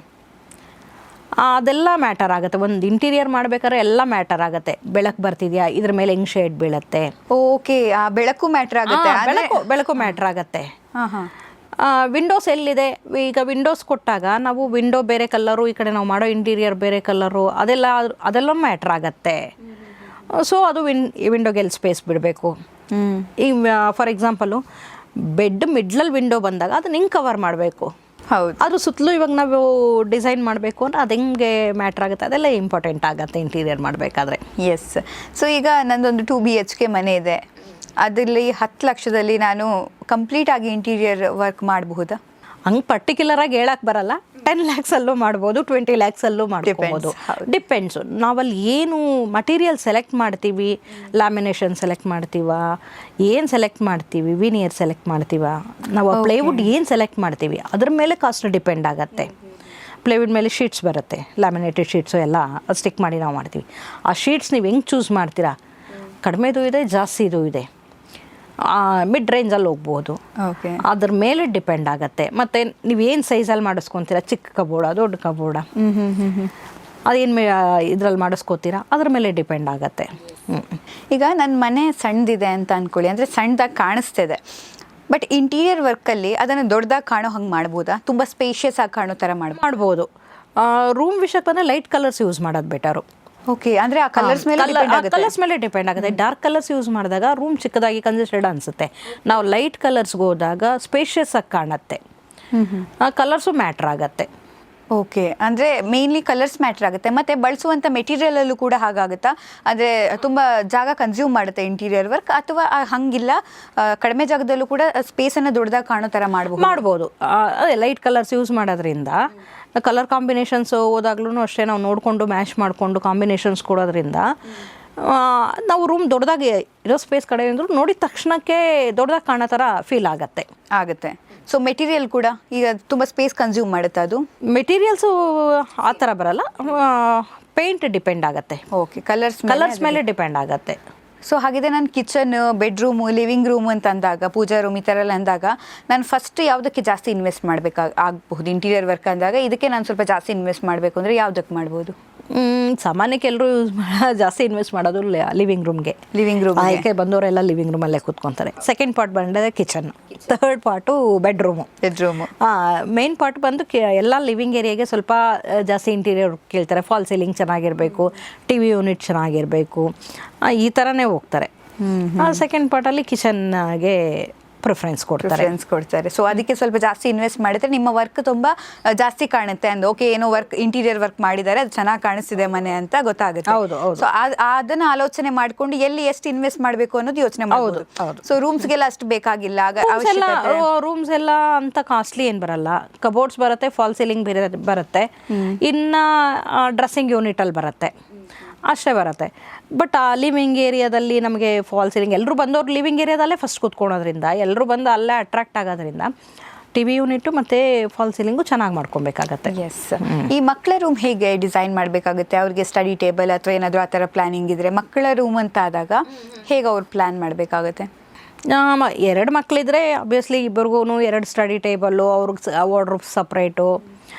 ಅದೆಲ್ಲ ಮ್ಯಾಟರ್ ಆಗುತ್ತೆ. ಒಂದು ಇಂಟೀರಿಯರ್ ಮಾಡ್ಬೇಕಾದ್ರೆ ಎಲ್ಲ ಮ್ಯಾಟರ್ ಆಗುತ್ತೆ. ಬೆಳಕು ಬರ್ತಿದ್ಯಾ, ಇದ್ರ ಮೇಲೆ ಹೆಂಗ್ ಶೇಡ್ ಬೀಳುತ್ತೆ, ಓಕೆ, ಆ ಬೆಳಕು ಮ್ಯಾಟರ್ ಆಗುತ್ತೆ. ಬೆಳಕು ಮ್ಯಾಟರ್ ಆಗುತ್ತೆ. ವಿಂಡೋಸ್ ಎಲ್ಲಿದೆ, ಈಗ ವಿಂಡೋಸ್ ಕೊಟ್ಟಾಗ ನಾವು ವಿಂಡೋ ಬೇರೆ ಕಲರು, ಈ ಕಡೆ ನಾವು ಮಾಡೋ ಇಂಟೀರಿಯರ್ ಬೇರೆ ಕಲರು, ಅದೆಲ್ಲ ಮ್ಯಾಟ್ರ್ ಆಗತ್ತೆ. ಸೊ ಅದು ವಿಂಡೋಗೆ ಎಲ್ಲಿ ಸ್ಪೇಸ್ ಬಿಡಬೇಕು. ಈಗ ಫಾರ್ ಎಕ್ಸಾಂಪಲು ಬೆಡ್ ಮಿಡ್ಲಲ್ಲಿ ವಿಂಡೋ ಬಂದಾಗ ಅದನ್ನ ಹಿಂಗೆ ಕವರ್ ಮಾಡಬೇಕು. ಹೌದು, ಅದು ಸುತ್ತಲೂ ಇವಾಗ ನಾವು ಡಿಸೈನ್ ಮಾಡಬೇಕು ಅಂದರೆ ಅದು ಹೆಂಗೆ ಮ್ಯಾಟ್ರ್ ಆಗುತ್ತೆ, ಅದೆಲ್ಲ ಇಂಪಾರ್ಟೆಂಟ್ ಆಗುತ್ತೆ ಇಂಟೀರಿಯರ್ ಮಾಡಬೇಕಾದ್ರೆ. ಎಸ್, ಸೊ ಈಗ ನಂದೊಂದು 2 BHK ಮನೆ ಇದೆ, ಅದರಲ್ಲಿ 10 ಲಕ್ಷದಲ್ಲಿ ನಾನು ಕಂಪ್ಲೀಟ್ ಆಗಿ ಇಂಟೀರಿಯರ್ ವರ್ಕ್ ಮಾಡಬಹುದಾ? ಹಂಗೆ ಪರ್ಟಿಕ್ಯುಲರಾಗಿ ಹೇಳಕ್ಕೆ ಬರಲ್ಲ. 10 lakhsಲ್ಲೂ ಮಾಡ್ಬೋದು, 20 lakhsಲ್ಲೂ ಮಾಡ್ಬೋದು. ಡಿಪೆಂಡ್ಸು ನಾವಲ್ಲಿ ಏನು ಮಟೀರಿಯಲ್ ಸೆಲೆಕ್ಟ್ ಮಾಡ್ತೀವಿ, ಲ್ಯಾಮಿನೇಷನ್ ಸೆಲೆಕ್ಟ್ ಮಾಡ್ತೀವ, ಏನು ಸೆಲೆಕ್ಟ್ ಮಾಡ್ತೀವಿ, ವಿನಿಯರ್ ಸೆಲೆಕ್ಟ್ ಮಾಡ್ತೀವ, ನಾವು ಪ್ಲೇವುಡ್ ಏನು ಸೆಲೆಕ್ಟ್ ಮಾಡ್ತೀವಿ ಅದ್ರ ಮೇಲೆ ಕಾಸ್ಟ್ ಡಿಪೆಂಡ್ ಆಗುತ್ತೆ. ಪ್ಲೇವುಡ್ ಮೇಲೆ ಶೀಟ್ಸ್ ಬರುತ್ತೆ, ಲ್ಯಾಮಿನೇಟೆಡ್ ಶೀಟ್ಸು ಎಲ್ಲ ಸ್ಟಿಕ್ ಮಾಡಿ ನಾವು ಮಾಡ್ತೀವಿ. ಆ ಶೀಟ್ಸ್ ನೀವು ಹೆಂಗೆ ಚೂಸ್ ಮಾಡ್ತೀರಾ, ಕಡಿಮೆದು ಇದೆ, ಜಾಸ್ತಿದು ಇದೆ, ಮಿಡ್ ರೇಂಜಲ್ಲಿ ಹೋಗ್ಬೋದು. ಅದ್ರ ಮೇಲೆ ಡಿಪೆಂಡ್ ಆಗುತ್ತೆ. ಮತ್ತು ನೀವೇನು ಸೈಜಲ್ಲಿ ಮಾಡಿಸ್ಕೊತೀರಾ, ಚಿಕ್ಕ ಕಬೋರ್ಡ ದೊಡ್ಡ ಕಬೋರ್ಡ, ಅದೇನು ಇದ್ರಲ್ಲಿ ಮಾಡಿಸ್ಕೋತೀರಾ ಅದ್ರ ಮೇಲೆ ಡಿಪೆಂಡ್ ಆಗುತ್ತೆ. ಈಗ ನನ್ನ ಮನೆ ಸಣ್ಣದಿದೆ ಅಂತ ಅಂದ್ಕೊಳ್ಳಿ, ಅಂದರೆ ಸಣ್ಣದಾಗಿ ಕಾಣಿಸ್ತಿದೆ, ಬಟ್ ಇಂಟೀರಿಯರ್ ವರ್ಕಲ್ಲಿ ಅದನ್ನು ದೊಡ್ಡದಾಗಿ ಕಾಣೋ ಹಂಗೆ ಮಾಡ್ಬೋದಾ? ತುಂಬ ಸ್ಪೇಷಿಯಸ್ ಆಗಿ ಕಾಣೋ ಥರ ಮಾಡ್ಬೋದು. ರೂಮ್ ವಿಷಯಕ್ಕೆ ಬಂದರೆ ಲೈಟ್ ಕಲರ್ಸ್ ಯೂಸ್ ಮಾಡೋದು ಬೆಟರು. ಓಕೆ, ಅಂದರೆ ಆ ಕಲರ್ಸ್ ಮೇಲೆ ಡಿಪೆಂಡ್ ಆಗುತ್ತೆ. ಡಾರ್ಕ್ ಕಲರ್ಸ್ ಯೂಸ್ ಮಾಡಿದಾಗ ರೂಮ್ ಚಿಕ್ಕದಾಗಿ ಕಂಜೆಸ್ಟೆಡ್ ಅನಿಸುತ್ತೆ. ನಾವು ಲೈಟ್ ಕಲರ್ಸ್ಗೆ ಹೋದಾಗ ಸ್ಪೇಷಿಯಸ್ ಆಗಿ ಕಾಣುತ್ತೆ. ಕಲರ್ಸು ಮ್ಯಾಟ್ರ್ ಆಗುತ್ತೆ. ಓಕೆ, ಅಂದರೆ ಮೇನ್ಲಿ ಕಲರ್ಸ್ ಮ್ಯಾಟ್ರ್ ಆಗುತ್ತೆ, ಮತ್ತು ಬಳಸುವಂಥ ಮೆಟೀರಿಯಲಲ್ಲೂ ಕೂಡ ಹಾಗಾಗುತ್ತಾ? ಅಂದರೆ ತುಂಬ ಜಾಗ ಕನ್ಸ್ಯೂಮ್ ಮಾಡುತ್ತೆ ಇಂಟೀರಿಯರ್ ವರ್ಕ್, ಅಥವಾ ಹಂಗಿಲ್ಲ ಕಡಿಮೆ ಜಾಗದಲ್ಲೂ ಕೂಡ ಸ್ಪೇಸನ್ನು ದೊಡ್ಡದಾಗಿ ಕಾಣೋ ಥರ ಮಾಡ್ಬೋದು. ಅದೇ ಲೈಟ್ ಕಲರ್ಸ್ ಯೂಸ್ ಮಾಡೋದ್ರಿಂದ ಕಲರ್ ಕಾಂಬಿನೇಷನ್ಸ್ ಹೋದಾಗ್ಲೂ ಅಷ್ಟೇ ನಾವು ನೋಡಿಕೊಂಡು ಮ್ಯಾಚ್ ಮಾಡಿಕೊಂಡು ಕಾಂಬಿನೇಷನ್ಸ್ ಕೊಡೋದ್ರಿಂದ ನಾವು ರೂಮ್ ದೊಡ್ಡದಾಗಿ ಇರೋ ಸ್ಪೇಸ್ ಕಡೆ ಅಂದರೂ ನೋಡಿದ ತಕ್ಷಣಕ್ಕೆ ದೊಡ್ಡದಾಗಿ ಕಾಣೋ ಥರ ಫೀಲ್ ಆಗುತ್ತೆ. ಸೊ ಮೆಟೀರಿಯಲ್ ಕೂಡ ಈಗ ತುಂಬ ಸ್ಪೇಸ್ ಕನ್ಸ್ಯೂಮ್ ಮಾಡುತ್ತೆ ಅದು? ಮೆಟೀರಿಯಲ್ಸು ಆ ಥರ ಬರಲ್ಲ, ಪೇಂಟ್ ಡಿಪೆಂಡ್ ಆಗುತ್ತೆ. ಓಕೆ, ಕಲರ್ಸ್ ಮೇಲೆ ಡಿಪೆಂಡ್ ಆಗುತ್ತೆ. ಸೊ ಹಾಗಿದೆ, ನಾನು ಕಿಚನ್, ಬೆಡ್ರೂಮು, ಲಿವಿಂಗ್ ರೂಮ್ ಅಂತ ಅಂದಾಗ, ಪೂಜಾ ರೂಮ್ ಈ ಥರ ಎಲ್ಲ ಅಂದಾಗ ನಾನು ಫಸ್ಟ್ ಯಾವುದಕ್ಕೆ ಜಾಸ್ತಿ ಇನ್ವೆಸ್ಟ್ ಆಗಬಹುದು? ಇಂಟೀರಿಯರ್ ವರ್ಕ್ ಅಂದಾಗ ಇದಕ್ಕೆ ನಾನು ಸ್ವಲ್ಪ ಜಾಸ್ತಿ ಇನ್ವೆಸ್ಟ್ ಮಾಡಬೇಕು ಅಂದರೆ ಯಾವುದಕ್ಕೆ ಮಾಡ್ಬೋದು? ಸಾಮಾನ್ಯಕ್ಕೆ ಎಲ್ಲರೂ ಜಾಸ್ತಿ ಇನ್ವೆಸ್ಟ್ ಮಾಡೋದು ಲಿವಿಂಗ್ ರೂಮ್ಗೆ. ಆಯ್ಕೆ ಬಂದವರೆಲ್ಲ ಲಿವಿಂಗ್ ರೂಮಲ್ಲೇ ಕೂತ್ಕೊತಾರೆ. ಸೆಕೆಂಡ್ ಪಾರ್ಟ್ ಬಂದರೆ kitchen, third part bedroom. Main part ಬಂದು ಎಲ್ಲ ಲಿವಿಂಗ್ ಏರಿಯಾಗೆ ಸ್ವಲ್ಪ ಜಾಸ್ತಿ ಇಂಟೀರಿಯರ್ ಕೇಳ್ತಾರೆ. ಫಾಲ್ ಸೀಲಿಂಗ್ ಚೆನ್ನಾಗಿರಬೇಕು, ಟಿವಿ ಯೂನಿಟ್ ಚೆನ್ನಾಗಿರಬೇಕು, ಈ ಥರನೇ ಹೋಗ್ತಾರೆ. ಸೆಕೆಂಡ್ ಪಾರ್ಟಲ್ಲಿ ಕಿಚನ್ಗೆ ಪ್ರಿಫರೆನ್ಸ್ ಕೊಡ್ತಾರೆ. ಸೊ ಅದಕ್ಕೆ ಸ್ವಲ್ಪ ಜಾಸ್ತಿ ಇನ್ವೆಸ್ಟ್ ಮಾಡಿದ್ರೆ ನಿಮ್ಮ ವರ್ಕ್ ತುಂಬ ಜಾಸ್ತಿ ಕಾಣುತ್ತೆ ಅಂದ. ಓಕೆ, ಏನೋ ವರ್ಕ್ ಇಂಟೀರಿಯರ್ ವರ್ಕ್ ಮಾಡಿದ್ದಾರೆ, ಅದು ಚೆನ್ನಾಗಿ ಕಾಣಿಸ್ತಿದೆ ಮನೆ ಅಂತ ಗೊತ್ತಾಗುತ್ತೆ. ಸೊ ಅದನ್ನ ಆಲೋಚನೆ ಮಾಡ್ಕೊಂಡು ಎಲ್ಲಿ ಎಷ್ಟು ಇನ್ವೆಸ್ಟ್ ಮಾಡಬೇಕು ಅನ್ನೋದು ಯೋಚನೆ ಮಾಡ್ಬೋದು. ಸೊ ರೂಮ್ಸ್ಗೆಲ್ಲ ಅಷ್ಟು ಬೇಕಾಗಿಲ್ಲ, ರೂಮ್ಸ್ ಎಲ್ಲ ಅಂತ ಕಾಸ್ಟ್ಲಿ ಏನು ಬರಲ್ಲ. ಕಬೋರ್ಡ್ಸ್ ಬರುತ್ತೆ, ಫಾಲ್ ಸೀಲಿಂಗ್ ಬರುತ್ತೆ, ಇನ್ನ ಡ್ರೆಸ್ಸಿಂಗ್ ಯೂನಿಟ್ ಅಲ್ಲಿ ಬರುತ್ತೆ, ಅಷ್ಟೇ ಬರುತ್ತೆ. ಬಟ್ ಆ ಲಿವಿಂಗ್ ಏರಿಯಾದಲ್ಲಿ ನಮಗೆ ಫಾಲ್ ಸೀಲಿಂಗ್, ಎಲ್ಲರೂ ಬಂದವ್ರು ಲಿವಿಂಗ್ ಏರಿಯಾದಲ್ಲೇ ಫಸ್ಟ್ ಕೂತ್ಕೊಳೋದ್ರಿಂದ, ಎಲ್ಲರೂ ಬಂದು ಅಲ್ಲೇ ಅಟ್ರಾಕ್ಟ್ ಆಗೋದ್ರಿಂದ ಟಿ ವಿ ಯೂನಿಟ್ಟು ಮತ್ತು ಫಾಲ್ ಸೀಲಿಂಗು ಚೆನ್ನಾಗಿ ಮಾಡ್ಕೊಬೇಕಾಗತ್ತೆ. ಎಸ್. ಈ ಮಕ್ಕಳ ರೂಮ್ ಹೇಗೆ ಡಿಸೈನ್ ಮಾಡಬೇಕಾಗುತ್ತೆ? ಅವ್ರಿಗೆ ಸ್ಟಡಿ ಟೇಬಲ್ ಅಥವಾ ಏನಾದರೂ ಆ ಥರ ಪ್ಲ್ಯಾನಿಂಗ್ ಇದ್ದರೆ, ಮಕ್ಕಳ ರೂಮ್ ಅಂತ ಆದಾಗ ಹೇಗೆ ಅವ್ರು ಪ್ಲ್ಯಾನ್ ಮಾಡಬೇಕಾಗುತ್ತೆ? 2 ಮಕ್ಕಳಿದ್ರೆ ಅಬ್ವಿಯಸ್ಲಿ ಇಬ್ಬರಿಗೂ 2 ಸ್ಟಡಿ ಟೇಬಲ್ಲು, ಅವ್ರಿಗೆ ವಾರ್ಡ್ರೋಬ್ ಸಪ್ರೇಟು.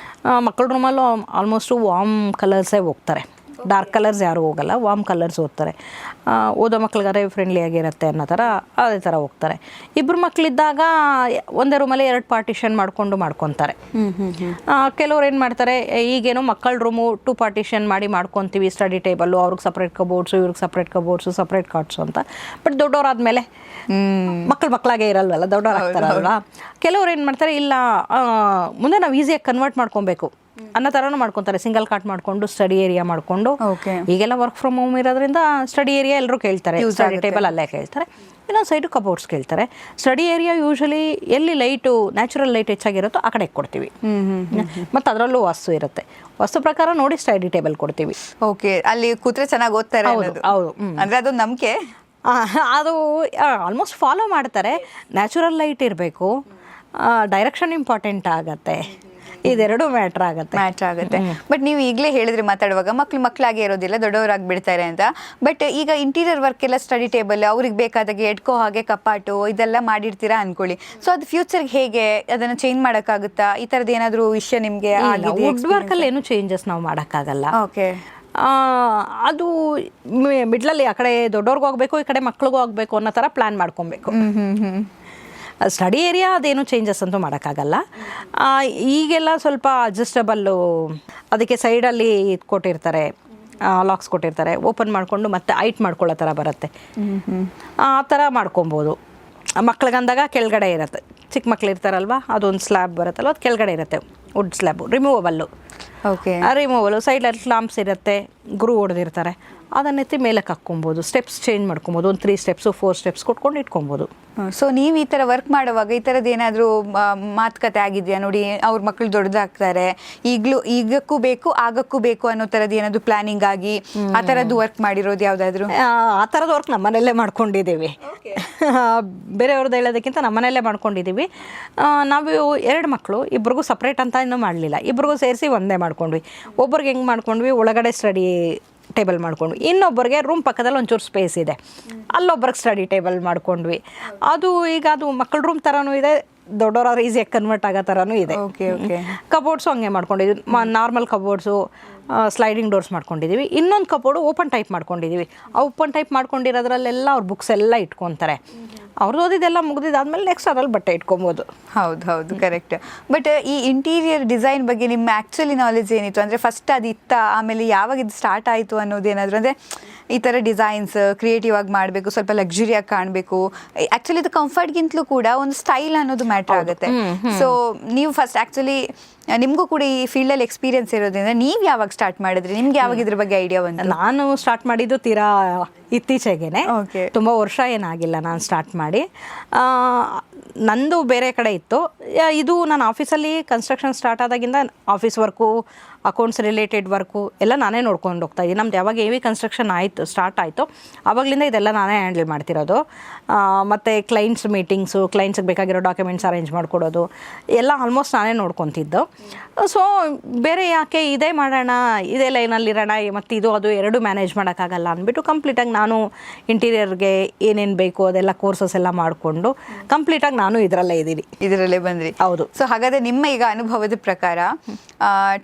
ಮಕ್ಕಳ ರೂಮಲ್ಲೂ ಆಲ್ಮೋಸ್ಟು ವಾರ್ಮ್ ಕಲರ್ಸೇ ಹೋಗ್ತಾರೆ, ಡಾರ್ಕ್ ಕಲರ್ಸ್ ಯಾರು ಹೋಗಲ್ಲ, ವಾರ್ಮ್ ಕಲರ್ಸ್ ಓದ್ತಾರೆ. ಓದೋ ಮಕ್ಳಿಗಾರೆ ಫ್ರೆಂಡ್ಲಿ ಆಗಿರುತ್ತೆ ಅನ್ನೋ ಥರ ಅದೇ ಥರ ಹೋಗ್ತಾರೆ. ಇಬ್ಬರು ಮಕ್ಕಳಿದ್ದಾಗ ಒಂದೇ ರೂಮಲ್ಲಿ 2 ಪಾರ್ಟಿಷನ್ ಮಾಡ್ಕೊತಾರೆ. ಕೆಲವ್ರು ಏನು ಮಾಡ್ತಾರೆ, ಈಗೇನೋ ಮಕ್ಕಳ ರೂಮು 2 ಪಾರ್ಟಿಷನ್ ಮಾಡ್ಕೊತೀವಿ, ಸ್ಟಡಿ ಟೇಬಲ್ಲು, ಅವ್ರಿಗೆ ಸಪ್ರೇಟ್ ಕಬೋರ್ಡ್ಸು, ಇವ್ರಿಗೆ ಸಪ್ರೇಟ್ ಕಬೋರ್ಡ್ಸು, ಸಪ್ರೇಟ್ ಕಾಟ್ಸು ಅಂತ. ಬಟ್ ದೊಡ್ಡವರಾದ್ಮೇಲೆ ಮಕ್ಕಳಾಗೆ ಇರಲ್ವಲ್ಲ, ದೊಡ್ಡವರಾಗ್ತಾರಲ್ವ. ಕೆಲವ್ರು ಏನು ಮಾಡ್ತಾರೆ, ಇಲ್ಲ ಮುಂದೆ ನಾವು ಈಸಿಯಾಗಿ ಕನ್ವರ್ಟ್ ಮಾಡ್ಕೊಬೇಕು ಅನ್ನೋ ಥರನೂ ಮಾಡ್ಕೊತಾರೆ. ಸಿಂಗಲ್ ಕಾಟ್ ಮಾಡಿಕೊಂಡು ಸ್ಟಡಿ ಏರಿಯಾ ಮಾಡಿಕೊಂಡು, ಈಗೆಲ್ಲ ವರ್ಕ್ ಫ್ರಮ್ ಹೋಮ್ ಇರೋದ್ರಿಂದ ಸ್ಟಡಿ ಏರಿಯಾ ಎಲ್ಲರೂ ಕೇಳ್ತಾರೆ, ಸ್ಟಡಿ ಟೇಬಲ್ ಅಲ್ಲೇ ಕೇಳ್ತಾರೆ, ಇನ್ನೊಂದು ಸೈಡು ಕಬೋರ್ಡ್ಸ್ ಕೇಳ್ತಾರೆ. ಸ್ಟಡಿ ಏರಿಯಾ ಯೂಶಲಿ ಎಲ್ಲಿ ಲೈಟು ನ್ಯಾಚುರಲ್ ಲೈಟ್ ಹೆಚ್ಚಾಗಿರುತ್ತೋ ಆ ಕಡೆ ಕೊಡ್ತೀವಿ. ಮತ್ತು ಅದರಲ್ಲೂ ವಾಸ್ತು ಇರುತ್ತೆ, ವಾಸ್ತು ಪ್ರಕಾರ ನೋಡಿ ಸ್ಟಡಿ ಟೇಬಲ್ ಕೊಡ್ತೀವಿ. ಓಕೆ, ಅಲ್ಲಿ ಕೂತ್ರೆ ಚೆನ್ನಾಗಿ ಓದ್ತಾರೆ. ಹೌದು, ಅಂದರೆ ಅದು ನಂಬಿಕೆ. ಅದು ಆಲ್ಮೋಸ್ಟ್ ಫಾಲೋ ಮಾಡ್ತಾರೆ. ನ್ಯಾಚುರಲ್ ಲೈಟ್ ಇರಬೇಕು, ಡೈರೆಕ್ಷನ್ ಇಂಪಾರ್ಟೆಂಟ್ ಆಗುತ್ತೆ, ಇದೆರಡು ಮ್ಯಾಟ್ರ್ ಆಗುತ್ತೆ. ಬಟ್ ನೀವು ಈಗಲೇ ಹೇಳಿದ್ರಿ ಮಾತಾಡುವಾಗ ಮಕ್ಕಳಾಗಿ ಇರೋದಿಲ್ಲ, ದೊಡ್ಡವರಾಗಿ ಬಿಡ್ತಾರೆ ಅಂತ. ಬಟ್ ಈಗ ಇಂಟೀರಿಯರ್ ವರ್ಕ್ ಎಲ್ಲ ಸ್ಟಡಿ ಟೇಬಲ್, ಅವ್ರಿಗೆ ಬೇಕಾದಾಗೆ ಎಡ್ಕೋ ಹಾಗೆ ಕಪಾಟು ಇದೆಲ್ಲ ಮಾಡಿರ್ತೀರಾ ಅನ್ಕೊಳ್ಳಿ. ಸೊ ಅದು ಫ್ಯೂಚರ್ಗೆ ಹೇಗೆ ಅದನ್ನು ಚೇಂಜ್ ಮಾಡೋಕ್ಕಾಗುತ್ತಾ? ಈ ಥರದ್ದು ಏನಾದರೂ ವಿಷಯ ನಿಮಗೆ ವುಡ್ ವರ್ಕಲ್ಲಿ ಏನು ಚೇಂಜಸ್ ನಾವು ಮಾಡೋಕ್ಕಾಗಲ್ಲ. ಓಕೆ, ಅದು ಮಿಡ್ಲಲ್ಲಿ ಆ ಕಡೆ ದೊಡ್ಡವ್ರಿಗೂ ಹೋಗ್ಬೇಕು, ಈ ಕಡೆ ಮಕ್ಳಿಗೂ ಹೋಗ್ಬೇಕು ಅನ್ನೋ ಥರ ಪ್ಲ್ಯಾನ್ ಮಾಡ್ಕೊಬೇಕು. ಸ್ಟಡಿ ಏರಿಯಾ ಅದೇನು ಚೇಂಜಸ್ ಅಂತೂ ಮಾಡೋಕ್ಕಾಗಲ್ಲ. ಈಗೆಲ್ಲ ಸ್ವಲ್ಪ ಅಡ್ಜಸ್ಟಬಲ್ಲು, ಅದಕ್ಕೆ ಸೈಡಲ್ಲಿ ಕೊಟ್ಟಿರ್ತಾರೆ, ಲಾಕ್ಸ್ ಕೊಟ್ಟಿರ್ತಾರೆ, ಓಪನ್ ಮಾಡಿಕೊಂಡು ಮತ್ತೆ ಹೈಟ್ ಮಾಡ್ಕೊಳ್ಳೋ ಥರ ಬರುತ್ತೆ, ಆ ಥರ ಮಾಡ್ಕೊಬೋದು. ಮಕ್ಳಿಗಂದಾಗ ಕೆಳಗಡೆ ಇರುತ್ತೆ, ಚಿಕ್ಕ ಮಕ್ಳು ಇರ್ತಾರಲ್ವ, ಅದೊಂದು ಸ್ಲ್ಯಾಬ್ ಬರುತ್ತಲ್ವ, ಅದು ಕೆಳಗಡೆ ಇರುತ್ತೆ, ವುಡ್ ಸ್ಲ್ಯಾಬು, ರಿಮೂವಬಲ್ಲು. ರಿಮೂವಲು ಸೈಡಲ್ಲಿ ಲಾಂಪ್ಸ್ ಇರುತ್ತೆ, ಗ್ರೂ ಹೊಡೆದಿರ್ತಾರೆ, ಅದನ್ನೆತ್ತಿ ಮೇಲಕ್ಕೆ ಹಾಕ್ಕೊಬೋದು, ಸ್ಟೆಪ್ಸ್ ಚೇಂಜ್ ಮಾಡ್ಕೊಬೋದು, ಒಂದು 3 ಸ್ಟೆಪ್ಸು 4 ಸ್ಟೆಪ್ಸ್ ಕೊಟ್ಕೊಂಡು ಇಟ್ಕೊಬೋದು. ಸೊ ನೀವು ಈ ಥರ ವರ್ಕ್ ಮಾಡುವಾಗ ಈ ಥರದ್ದು ಏನಾದರೂ ಮಾತುಕತೆ ಆಗಿದೆಯಾ? ನೋಡಿ, ಅವ್ರ ಮಕ್ಕಳು ದೊಡ್ಡದಾಗ್ತಾರೆ, ಈಗಕ್ಕೂ ಬೇಕು ಆಗಕ್ಕೂ ಬೇಕು ಅನ್ನೋ ಥರದ್ದು ಏನಾದರೂ ಪ್ಲಾನಿಂಗ್ ಆಗಿ ಆ ಥರದ್ದು ವರ್ಕ್ ಮಾಡಿರೋದು ಯಾವುದಾದ್ರೂ? ಆ ಥರದ ವರ್ಕ್ ನಮ್ಮನೆಯಲ್ಲೇ ಮಾಡ್ಕೊಂಡಿದ್ದೀವಿ, ಬೇರೆಯವ್ರದ್ದು ಹೇಳೋದಕ್ಕಿಂತ ನಮ್ಮನೆಯಲ್ಲೇ ಮಾಡ್ಕೊಂಡಿದ್ದೀವಿ. ನಾವು 2 ಮಕ್ಕಳು, ಇಬ್ರಿಗೂ ಸಪ್ರೇಟ್ ಅಂತ ಇನ್ನೂ ಮಾಡಲಿಲ್ಲ, ಇಬ್ರಿಗೂ ಸೇರಿಸಿ ಒಂದೇ ಮಾಡ್ಕೊಂಡ್ವಿ. ಒಬ್ರಿಗೆ ಹೆಂಗೆ ಮಾಡ್ಕೊಂಡ್ವಿ, ಒಳಗಡೆ ಸ್ಟಡಿ ಟೇಬಲ್ ಮಾಡ್ಕೊಂಡ್ವಿ, ಇನ್ನೊಬ್ಬರಿಗೆ ರೂಮ್ ಪಕ್ಕದಲ್ಲಿ ಒಂಚೂರು ಸ್ಪೇಸ್ ಇದೆ, ಅಲ್ಲೊಬ್ಬರಿಗೆ ಸ್ಟಡಿ ಟೇಬಲ್ ಮಾಡ್ಕೊಂಡ್ವಿ. ಅದು ಈಗ ಅದು ಮಕ್ಕಳ ರೂಮ್ ಥರನೂ ಇದೆ, ದೊಡ್ಡವರಾದ್ರೆ ಈಸಿಯಾಗಿ ಕನ್ವರ್ಟ್ ಆಗೋ ಥರನೂ ಇದೆ. ಕಬೋರ್ಡ್ಸು ಹಂಗೆ ಮಾಡ್ಕೊಂಡಿದ್ವಿ, ನಾರ್ಮಲ್ ಕಬೋರ್ಡ್ಸು, ಸ್ಲೈಡಿಂಗ್ ಡೋರ್ಸ್ ಮಾಡ್ಕೊಂಡಿದ್ದೀವಿ. ಇನ್ನೊಂದು ಕಬೋರ್ಡು ಓಪನ್ ಟೈಪ್ ಮಾಡ್ಕೊಂಡಿದ್ದೀವಿ. ಆ ಓಪನ್ ಟೈಪ್ ಮಾಡ್ಕೊಂಡಿರೋದ್ರಲ್ಲೆಲ್ಲ ಅವ್ರ ಬುಕ್ಸ್ ಎಲ್ಲ ಇಟ್ಕೊತಾರೆ. ಅವ್ರದ್ದು ಓದಿದ್ದೆಲ್ಲ ಮುಗಿದಿದ್ದಾದ್ಮೇಲೆ ನೆಕ್ಸ್ಟ್ ಅದ್ರಲ್ಲಿ ಬಟ್ಟೆ ಇಟ್ಕೊಬೋದು. ಹೌದು, ಕರೆಕ್ಟ್. ಬಟ್ ಈ ಇಂಟೀರಿಯರ್ ಡಿಸೈನ್ ಬಗ್ಗೆ ನಿಮ್ಮ ಆ್ಯಕ್ಚುಲಿ ನಾಲೆಜ್ ಏನಿತ್ತು? ಅಂದರೆ ಫಸ್ಟ್ ಅದು ಇತ್ತಾ, ಆಮೇಲೆ ಯಾವಾಗ ಇದು ಸ್ಟಾರ್ಟ್ ಆಯಿತು ಅನ್ನೋದೇನಾದರೂ? ಅಂದರೆ ಈ ಥರ ಡಿಸೈನ್ಸ್ ಕ್ರಿಯೇಟಿವ್ ಆಗಿ ಮಾಡಬೇಕು, ಸ್ವಲ್ಪ ಲಕ್ಸುರಿಯಾಗಿ ಕಾಣಬೇಕು. ಆ್ಯಕ್ಚುಲಿ ಇದು ಕಂಫರ್ಟ್ಗಿಂತಲೂ ಕೂಡ ಒಂದು ಸ್ಟೈಲ್ ಅನ್ನೋದು ಮ್ಯಾಟರ್ ಆಗುತ್ತೆ. ಸೊ ನೀವು ಫಸ್ಟ್ ಆಕ್ಚುಲಿ ನಿಮಗೂ ಕೂಡ ಈ ಫೀಲ್ಡಲ್ಲಿ ಎಕ್ಸ್ಪೀರಿಯನ್ಸ್ ಇರೋದ್ರಿಂದ ನೀವು ಯಾವಾಗ ಸ್ಟಾರ್ಟ್ ಮಾಡಿದ್ರಿ, ನಿಮ್ಗೆ ಯಾವಾಗ ಇದ್ರ ಬಗ್ಗೆ ಐಡಿಯಾ ಬಂತು? ನಾನು ಸ್ಟಾರ್ಟ್ ಮಾಡಿದ್ದು ತೀರಾ ಇತ್ತೀಚೆಗೇನೆ, Okay. ತುಂಬ ವರ್ಷ ಏನಾಗಿಲ್ಲ ನಾನು ಸ್ಟಾರ್ಟ್ ಮಾಡಿ. ನಂದು ಬೇರೆ ಕಡೆ ಇತ್ತು. ಇದು ನಾನು ಆಫೀಸಲ್ಲಿ ಕನ್ಸ್ಟ್ರಕ್ಷನ್ ಸ್ಟಾರ್ಟ್ ಆದಾಗಿಂದ office work, accounts related work ಎಲ್ಲ ನಾನೇ ನೋಡ್ಕೊಂಡು ಹೋಗ್ತಾ ಇದ್ದೀನಿ. ನಮ್ದು ಯಾವಾಗ ಹೆವಿ ಕನ್ಸ್ಟ್ರಕ್ಷನ್ ಸ್ಟಾರ್ಟ್ ಆಯಿತು ಆವಾಗಲಿಂದ ಇದೆಲ್ಲ ನಾನೇ ಹ್ಯಾಂಡಲ್ ಮಾಡ್ತಿರೋದು. ಮತ್ತು ಕ್ಲೈಂಟ್ಸ್ ಮೀಟಿಂಗ್ಸು, ಕ್ಲೈಂಟ್ಸ್ಗೆ ಬೇಕಾಗಿರೋ ಡಾಕ್ಯುಮೆಂಟ್ಸ್ ಅರೇಂಜ್ ಮಾಡಿಕೊಡೋದು ಎಲ್ಲ ಆಲ್ಮೋಸ್ಟ್ ನಾನೇ ನೋಡ್ಕೊತಿದ್ದು. ಸೊ ಬೇರೆ ಯಾಕೆ ಇದೇ ಮಾಡೋಣ, ಇದೇ ಲೈನಲ್ಲಿರೋಣ, ಮತ್ತು ಇದು ಅದು ಎರಡು ಮ್ಯಾನೇಜ್ ಮಾಡೋಕ್ಕಾಗಲ್ಲ ಅಂದ್ಬಿಟ್ಟು ಕಂಪ್ಲೀಟಾಗಿ ನಾನು ಇಂಟೀರಿಯರ್ಗೆ ಏನೇನು ಬೇಕು ಅದೆಲ್ಲ ಕೋರ್ಸಸ್ ಎಲ್ಲ ಮಾಡಿಕೊಂಡು ಕಂಪ್ಲೀಟಾಗಿ ನಾನು ಇದರಲ್ಲೇ ಬಂದ್ರಿ. ಹೌದು. ಸೊ ಹಾಗಾದ್ರೆ ನಿಮ್ಮ ಈಗ ಅನುಭವದ ಪ್ರಕಾರ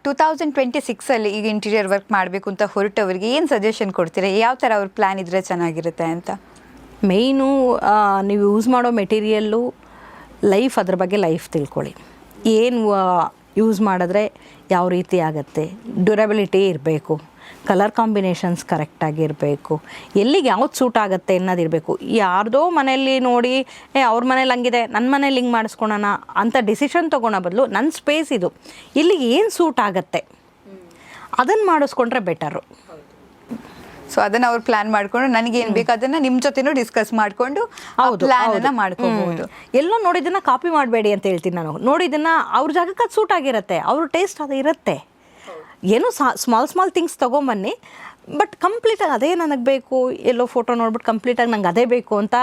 2026 ಅಲ್ಲಿ ಈಗ ಇಂಟೀರಿಯರ್ ವರ್ಕ್ ಮಾಡಬೇಕು ಅಂತ ಹೊರಟವರಿಗೆ ಏನು ಸಜೆಷನ್ ಕೊಡ್ತೀರಾ? ಯಾವ ಥರ ಅವ್ರ ಪ್ಲ್ಯಾನ್ ಇದ್ರೆ ಚೆನ್ನಾಗಿರುತ್ತೆ ಅಂತ? ಮೇಯ್ನು ನೀವು ಯೂಸ್ ಮಾಡೋ ಮೆಟೀರಿಯಲ್ಲು ಅದ್ರ ಬಗ್ಗೆ ಲೈಫ್ ತಿಳ್ಕೊಳ್ಳಿ. ಏನು ಯೂಸ್ ಮಾಡಿದ್ರೆ ಯಾವ ರೀತಿ ಆಗುತ್ತೆ, ಡ್ಯೂರಬಿಲಿಟಿ ಇರಬೇಕು, ಕಲರ್ ಕಾಂಬಿನೇಷನ್ಸ್ ಕರೆಕ್ಟಾಗಿರಬೇಕು, ಎಲ್ಲಿಗೆ ಯಾವ್ದು ಸೂಟ್ ಆಗುತ್ತೆ ಅನ್ನೋದಿರಬೇಕು. ಯಾರ್ದೋ ಮನೆಯಲ್ಲಿ ನೋಡಿ ಅವ್ರ ಮನೇಲಿ ಹಂಗಿದೆ ನನ್ನ ಮನೇಲಿ ಹಿಂಗೆ ಮಾಡಿಸ್ಕೊಳೋಣ ಅಂತ ಡಿಸಿಷನ್ ತೊಗೊಳೋ ಬದಲು ನನ್ನ ಸ್ಪೇಸ್ ಇದು, ಇಲ್ಲಿಗೆ ಏನು ಸೂಟ್ ಆಗುತ್ತೆ ಅದನ್ನು ಮಾಡಿಸ್ಕೊಂಡ್ರೆ ಬೆಟರು. ಸೊ ಅದನ್ನ ಅವ್ರು ಪ್ಲಾನ್ ಮಾಡ್ಕೊಂಡು ನನಗೆ ಏನು ಬೇಕು ಅದನ್ನ ನಿಮ್ಮ ಜೊತೆನೂ ಡಿಸ್ಕಸ್ ಮಾಡಿಕೊಂಡು ಪ್ಲಾನ್ ಅನ್ನ ಮಾಡ್ಕೋಬಹುದು. ಎಲ್ಲೋ ನೋಡಿದ್ದನ್ನ ಕಾಪಿ ಮಾಡಬೇಡಿ ಅಂತ ಹೇಳ್ತೀನಿ ನಾನು. ನೋಡಿದ್ದನ್ನ ಅವ್ರ ಜಾಗಕ್ಕೆ ಅದು ಸೂಟ್ ಆಗಿರುತ್ತೆ, ಅವ್ರ ಟೇಸ್ಟ್ ಅದು ಇರುತ್ತೆ. ಏನೋ ಸ್ಮಾಲ್ ಥಿಂಗ್ಸ್ ತೊಗೊಂಬನ್ನಿ, ಬಟ್ ಕಂಪ್ಲೀಟಾಗಿ ಅದೇ ನನಗೆ ಬೇಕು, ಎಲ್ಲೋ ಫೋಟೋ ನೋಡ್ಬಿಟ್ಟು ಕಂಪ್ಲೀಟಾಗಿ ನಂಗೆ ಅದೇ ಬೇಕು ಅಂತ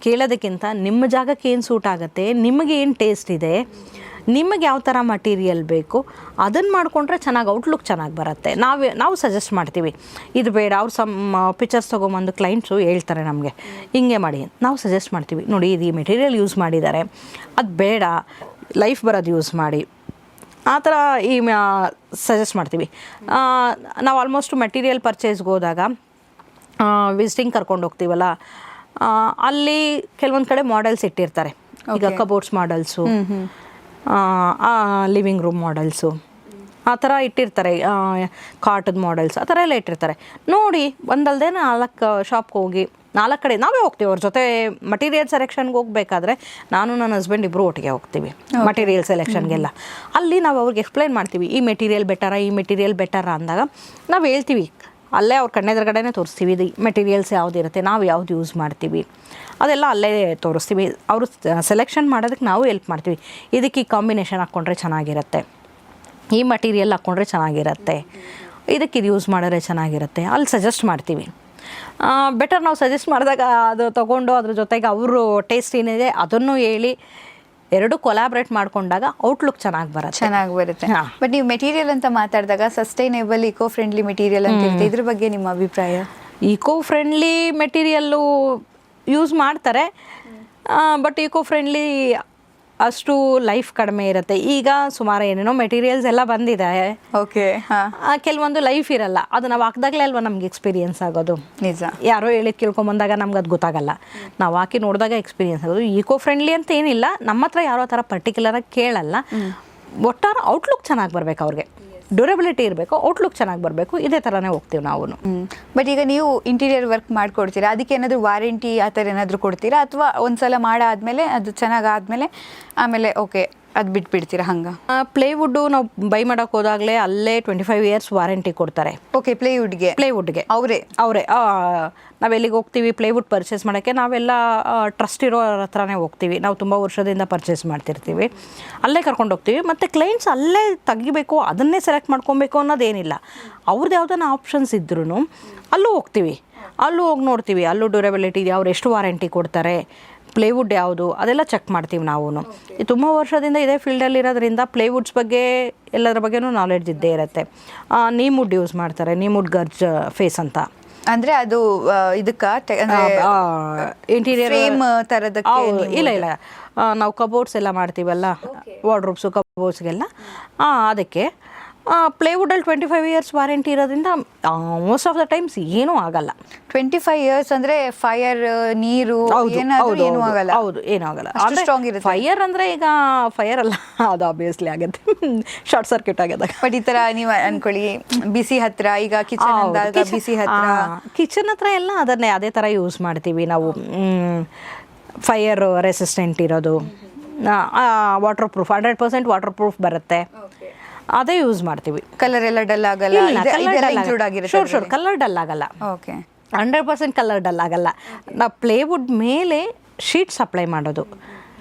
ಕೇಳೋದಕ್ಕಿಂತ ನಿಮ್ಮ ಜಾಗಕ್ಕೆ ಏನು ಸೂಟ್ ಆಗುತ್ತೆ, ನಿಮಗೆ ಏನು ಟೇಸ್ಟ್ ಇದೆ, ನಿಮಗೆ ಯಾವ ಥರ ಮಟೀರಿಯಲ್ ಬೇಕು ಅದನ್ನು ಮಾಡಿಕೊಂಡ್ರೆ ಚೆನ್ನಾಗಿ ಔಟ್ಲುಕ್ ಚೆನ್ನಾಗಿ ಬರುತ್ತೆ. ನಾವು ಸಜೆಸ್ಟ್ ಮಾಡ್ತೀವಿ ಇದು ಬೇಡ. ಅವ್ರು ಪಿಕ್ಚರ್ಸ್ ತೊಗೊಂಬಂದು ಕ್ಲೈಂಟ್ಸು ಹೇಳ್ತಾರೆ ನಮಗೆ ಹಿಂಗೆ ಮಾಡಿ, ನಾವು ಸಜೆಸ್ಟ್ ಮಾಡ್ತೀವಿ ನೋಡಿ ಇದು ಈ ಮೆಟೀರಿಯಲ್ ಯೂಸ್ ಮಾಡಿದ್ದಾರೆ, ಅದು ಬೇಡ, ಲೈಫ್ ಬರೋದು ಯೂಸ್ ಮಾಡಿ, ಆ ಥರ ಸಜೆಸ್ಟ್ ಮಾಡ್ತೀವಿ. ನಾವು ಆಲ್ಮೋಸ್ಟ್ ಮೆಟೀರಿಯಲ್ ಪರ್ಚೇಸ್ಗೆ ಹೋದಾಗ ವಿಸಿಟಿಂಗ್ ಕರ್ಕೊಂಡು ಹೋಗ್ತೀವಲ್ಲ, ಅಲ್ಲಿ ಕೆಲವೊಂದು ಕಡೆ ಮಾಡೆಲ್ಸ್ ಇಟ್ಟಿರ್ತಾರೆ. ಈಗ cupboards models, living room models ಆ ಥರ ಇಟ್ಟಿರ್ತಾರೆ, ಕಾಟದ ಮಾಡೆಲ್ಸ್ ಆ ಥರ ಎಲ್ಲ ಇಟ್ಟಿರ್ತಾರೆ. ನೋಡಿ ಒಂದಲ್ಲದೆ 4 ಶಾಪ್ಗೆ ಹೋಗಿ 4 ಕಡೆ ನಾವೇ ಹೋಗ್ತೀವಿ ಅವ್ರ ಜೊತೆ. ಮಟೀರಿಯಲ್ ಸೆಲೆಕ್ಷನ್ಗೆ ಹೋಗ್ಬೇಕಾದ್ರೆ ನಾನು ನನ್ನ ಹಸ್ಬೆಂಡ್ ಇಬ್ಬರು ಒಟ್ಟಿಗೆ ಹೋಗ್ತೀವಿ ಮಟೀರಿಯಲ್ ಸೆಲೆಕ್ಷನ್ಗೆಲ್ಲ. ಅಲ್ಲಿ ನಾವು ಅವ್ರಿಗೆ ಎಕ್ಸ್ಪ್ಲೈನ್ ಮಾಡ್ತೀವಿ ಈ ಮೆಟೀರಿಯಲ್ ಬೆಟರಾ, ಈ ಮೆಟೀರಿಯಲ್ ಬೆಟರಾ ಅಂದಾಗ ನಾವು ಹೇಳ್ತೀವಿ. ಅಲ್ಲೇ ಅವ್ರ ಕಣ್ಣೆದುರುಗಡೆನೇ ತೋರಿಸ್ತೀವಿ ಇದು ಮೆಟೀರಿಯಲ್ಸ್ ಯಾವುದಿರುತ್ತೆ, ನಾವು ಯಾವ್ದು ಯೂಸ್ ಮಾಡ್ತೀವಿ ಅದೆಲ್ಲ ಅಲ್ಲೇ ತೋರಿಸ್ತೀವಿ. ಅವರು ಸೆಲೆಕ್ಷನ್ ಮಾಡೋದಕ್ಕೆ ನಾವು ಹೆಲ್ಪ್ ಮಾಡ್ತೀವಿ. ಇದಕ್ಕೆ ಈ ಕಾಂಬಿನೇಷನ್ ಹಾಕ್ಕೊಂಡ್ರೆ ಚೆನ್ನಾಗಿರುತ್ತೆ, ಈ ಮಟೀರಿಯಲ್ ಹಾಕ್ಕೊಂಡ್ರೆ ಚೆನ್ನಾಗಿರುತ್ತೆ, ಇದಕ್ಕೆ ಇದು ಯೂಸ್ ಮಾಡಿದ್ರೆ ಚೆನ್ನಾಗಿರುತ್ತೆ, ಅಲ್ಲಿ ಸಜೆಸ್ಟ್ ಮಾಡ್ತೀವಿ. ಬೆಟರ್ ನಾವು ಸಜೆಸ್ಟ್ ಮಾಡಿದಾಗ ಅದು ತೊಗೊಂಡು ಅದ್ರ ಜೊತೆಗೆ ಅವರು ಟೇಸ್ಟ್ ಏನಿದೆ ಅದನ್ನು ಹೇಳಿ ಎರಡು ಕೊಲಾಬ್ರೇಟ್ ಮಾಡ್ಕೊಂಡಾಗ ಔಟ್ಲುಕ್ ಚೆನ್ನಾಗಿ ಬರುತ್ತೆ. ಬಟ್ ನೀವು ಮೆಟೀರಿಯಲ್ ಅಂತ ಮಾತಾಡಿದಾಗ ಸಸ್ಟೈನೇಬಲ್ ಇಕೋ ಫ್ರೆಂಡ್ಲಿ ಮೆಟೀರಿಯಲ್ ಅಂತ ಇರುತ್ತೆ, ಇದ್ರ ಬಗ್ಗೆ ನಿಮ್ಮ ಅಭಿಪ್ರಾಯ? ಈಕೋ ಫ್ರೆಂಡ್ಲಿ ಮೆಟೀರಿಯಲ್ಲು ಯೂಸ್ ಮಾಡ್ತಾರೆ, ಬಟ್ ಈಕೋ ಫ್ರೆಂಡ್ಲಿ ಅಷ್ಟು ಲೈಫ್ ಕಡಿಮೆ ಇರುತ್ತೆ. ಈಗ ಸುಮಾರು ಏನೇನೋ ಮೆಟೀರಿಯಲ್ಸ್ ಎಲ್ಲ ಬಂದಿದೆ, ಓಕೆ, ಕೆಲವೊಂದು ಲೈಫ್ ಇರಲ್ಲ. ಅದು ನಾವು ಹಾಕಿದಾಗಲೇ ಅಲ್ವಾ ನಮ್ಗೆ ಎಕ್ಸ್ಪೀರಿಯನ್ಸ್ ಆಗೋದು. ನಿಜ, ಯಾರೋ ಹೇಳಿದ್ ಕೇಳ್ಕೊಂಬಂದಾಗ ನಮ್ಗೆ ಅದು ಗೊತ್ತಾಗಲ್ಲ, ನಾವು ಹಾಕಿ ನೋಡಿದಾಗ ಎಕ್ಸ್ಪೀರಿಯನ್ಸ್ ಆಗೋದು. ಈಕೋ ಫ್ರೆಂಡ್ಲಿ ಅಂತ ಏನಿಲ್ಲ, ನಮ್ಮ ಹತ್ರ ಯಾರೋ ಥರ ಪರ್ಟಿಕ್ಯುಲರಾಗಿ ಕೇಳಲ್ಲ. ಒಟ್ಟಾರೆ ಔಟ್ಲುಕ್ ಚೆನ್ನಾಗಿ ಬರಬೇಕು, ಅವ್ರಿಗೆ ಡ್ಯೂರಬಿಲಿಟಿ ಇರಬೇಕು, ಔಟ್ಲುಕ್ ಚೆನ್ನಾಗಿ ಬರಬೇಕು, ಇದೇ ಥರನೇ ಹೋಗ್ತೀವಿ ನಾವು. ಬಟ್ ಈಗ ನೀವು ಇಂಟೀರಿಯರ್ ವರ್ಕ್ ಮಾಡಿಕೊಡ್ತೀರಾ, ಅದಕ್ಕೆ ಏನಾದರೂ ವಾರಂಟಿ ಆ ಥರ ಏನಾದರೂ ಕೊಡ್ತೀರಾ, ಅಥವಾ ಒಂದ್ಸಲ ಮಾಡಾದ್ಮೇಲೆ ಅದು ಚೆನ್ನಾಗಾದ್ಮೇಲೆ ಆಮೇಲೆ ಓಕೆ ಅದು ಬಿಟ್ಬಿಡ್ತೀರಾ? ಹಂಗೆ ಪ್ಲೇವುಡ್ಡು ನಾವು ಬೈ ಮಾಡೋಕೆ ಹೋದಾಗಲೇ ಅಲ್ಲೇ 25 years ವಾರಂಟಿ ಕೊಡ್ತಾರೆ. ಓಕೆ, ಪ್ಲೇವುಡ್ಗೆ ಅವರೇ ನಾವು ಎಲ್ಲಿಗೆ ಹೋಗ್ತೀವಿ ಪ್ಲೇವುಡ್ ಪರ್ಚೇಸ್ ಮಾಡೋಕ್ಕೆ, ನಾವೆಲ್ಲ ಟ್ರಸ್ಟ್ ಇರೋ ಹತ್ರನೇ ಹೋಗ್ತೀವಿ. ನಾವು ತುಂಬ ವರ್ಷದಿಂದ ಪರ್ಚೇಸ್ ಮಾಡ್ತಿರ್ತೀವಿ, ಅಲ್ಲೇ ಕರ್ಕೊಂಡು ಹೋಗ್ತೀವಿ. ಮತ್ತು ಕ್ಲೈಂಟ್ಸ್ ಅಲ್ಲೇ ತೆಗಿಬೇಕು, ಅದನ್ನೇ ಸೆಲೆಕ್ಟ್ ಮಾಡ್ಕೊಬೇಕು ಅನ್ನೋದೇನಿಲ್ಲ. ಅವ್ರದ್ದು ಯಾವುದನ್ನ ಆಪ್ಷನ್ಸ್ ಇದ್ರೂ ಅಲ್ಲೂ ಹೋಗ್ತೀವಿ, ಅಲ್ಲೂ ಹೋಗಿ ನೋಡ್ತೀವಿ, ಅಲ್ಲೂ ಡ್ಯೂರಬಿಲಿಟಿ ಇದೆ, ಅವ್ರು ಎಷ್ಟು ವಾರಂಟಿ ಕೊಡ್ತಾರೆ, ಪ್ಲೇವುಡ್ ಯಾವುದು ಅದೆಲ್ಲ ಚೆಕ್ ಮಾಡ್ತೀವಿ ನಾವು. ತುಂಬ ವರ್ಷದಿಂದ ಇದೇ ಫೀಲ್ಡಲ್ಲಿ ಇರೋದ್ರಿಂದ ಪ್ಲೇವುಡ್ಸ್ ಬಗ್ಗೆ ಎಲ್ಲದರ ಬಗ್ಗೆನೂ ನಾಲೆಡ್ಜ್ ಇದ್ದೇ ಇರುತ್ತೆ. ನೀಮುಡ್ ಯೂಸ್ ಮಾಡ್ತಾರೆ, ನೀಮುಡ್ ಗರ್ಜ್ ಫೇಸ್ ಅಂತ. ಅಂದರೆ ಅದು ಇದಕ್ಕೆ ಇಂಟೀರಿಯರ್ ಫ್ರೇಮ್ ಥರದಕ್ಕೆ? ಇಲ್ಲ, ನಾವು ಕಬೋರ್ಡ್ಸ್ ಎಲ್ಲ ಮಾಡ್ತೀವಲ್ಲ, ವಾರ್ಡ್ರೋಬ್ಸು ಕಬೋರ್ಡ್ಸ್ಗೆಲ್ಲ, ಅದಕ್ಕೆ ಪ್ಲೇವುಡಲ್ಲಿ 25 years ವಾರಂಟಿ ಇರೋದ್ರಿಂದ ಮೋಸ್ಟ್ ಆಫ್ ದ ಟೈಮ್ಸ್ ಏನೂ ಆಗಲ್ಲ. 25 years ಅಂದರೆ ಫೈರ್, ನೀರು ಏನೂ ಆಗಲ್ಲ? ಹೌದು, ಏನೂ ಆಗಲ್ಲ. ಸ್ಟ್ರಾಂಗ್ ಇರುತ್ತೆ. ಫೈರ್ ಅಂದರೆ ಈಗ ಫೈರ್ ಅಲ್ಲ, ಅದು ಆಬ್ವಿಯಸ್ಲಿ ಆಗುತ್ತೆ, ಶಾರ್ಟ್ ಸರ್ಕ್ಯೂಟ್ ಆಗಿದೆ. ಬಟ್ ಈ ಥರ ನೀವು ಅನ್ಕೊಳ್ಳಿ ಬಿಸಿ ಹತ್ರ, ಈಗ ಕಿಚನ್ ಅಂದಾಗ ಬಿಸಿ ಹತ್ರ, ಕಿಚನ್ ಹತ್ರ ಎಲ್ಲ ಅದೇ ಥರ ಯೂಸ್ ಮಾಡ್ತೀವಿ ನಾವು. ಫೈರ್ ರೆಸಿಸ್ಟೆಂಟ್ ಇರೋದು ವಾಟರ್ ಪ್ರೂಫ್ 100% ವಾಟರ್ ಪ್ರೂಫ್ ಬರುತ್ತೆ, ಅದೇ ಯೂಸ್ ಮಾಡ್ತೀವಿ. ಕಲರ್ ಎಲ್ಲ ಡಲ್ ಆಗಲ್ಲ, ಇನ್ಕ್ಲೂಡ್ ಆಗಿರುತ್ತೆ. ಶೋರ್ ಕಲರ್ ಡಲ್ ಆಗಲ್ಲ. ಓಕೆ, 100% ಕಲರ್ ಡಲ್ ಆಗಲ್ಲ. ನಾವು ಪ್ಲೇವುಡ್ ಮೇಲೆ ಶೀಟ್ಸ್ ಅಪ್ಲೈ ಮಾಡೋದು,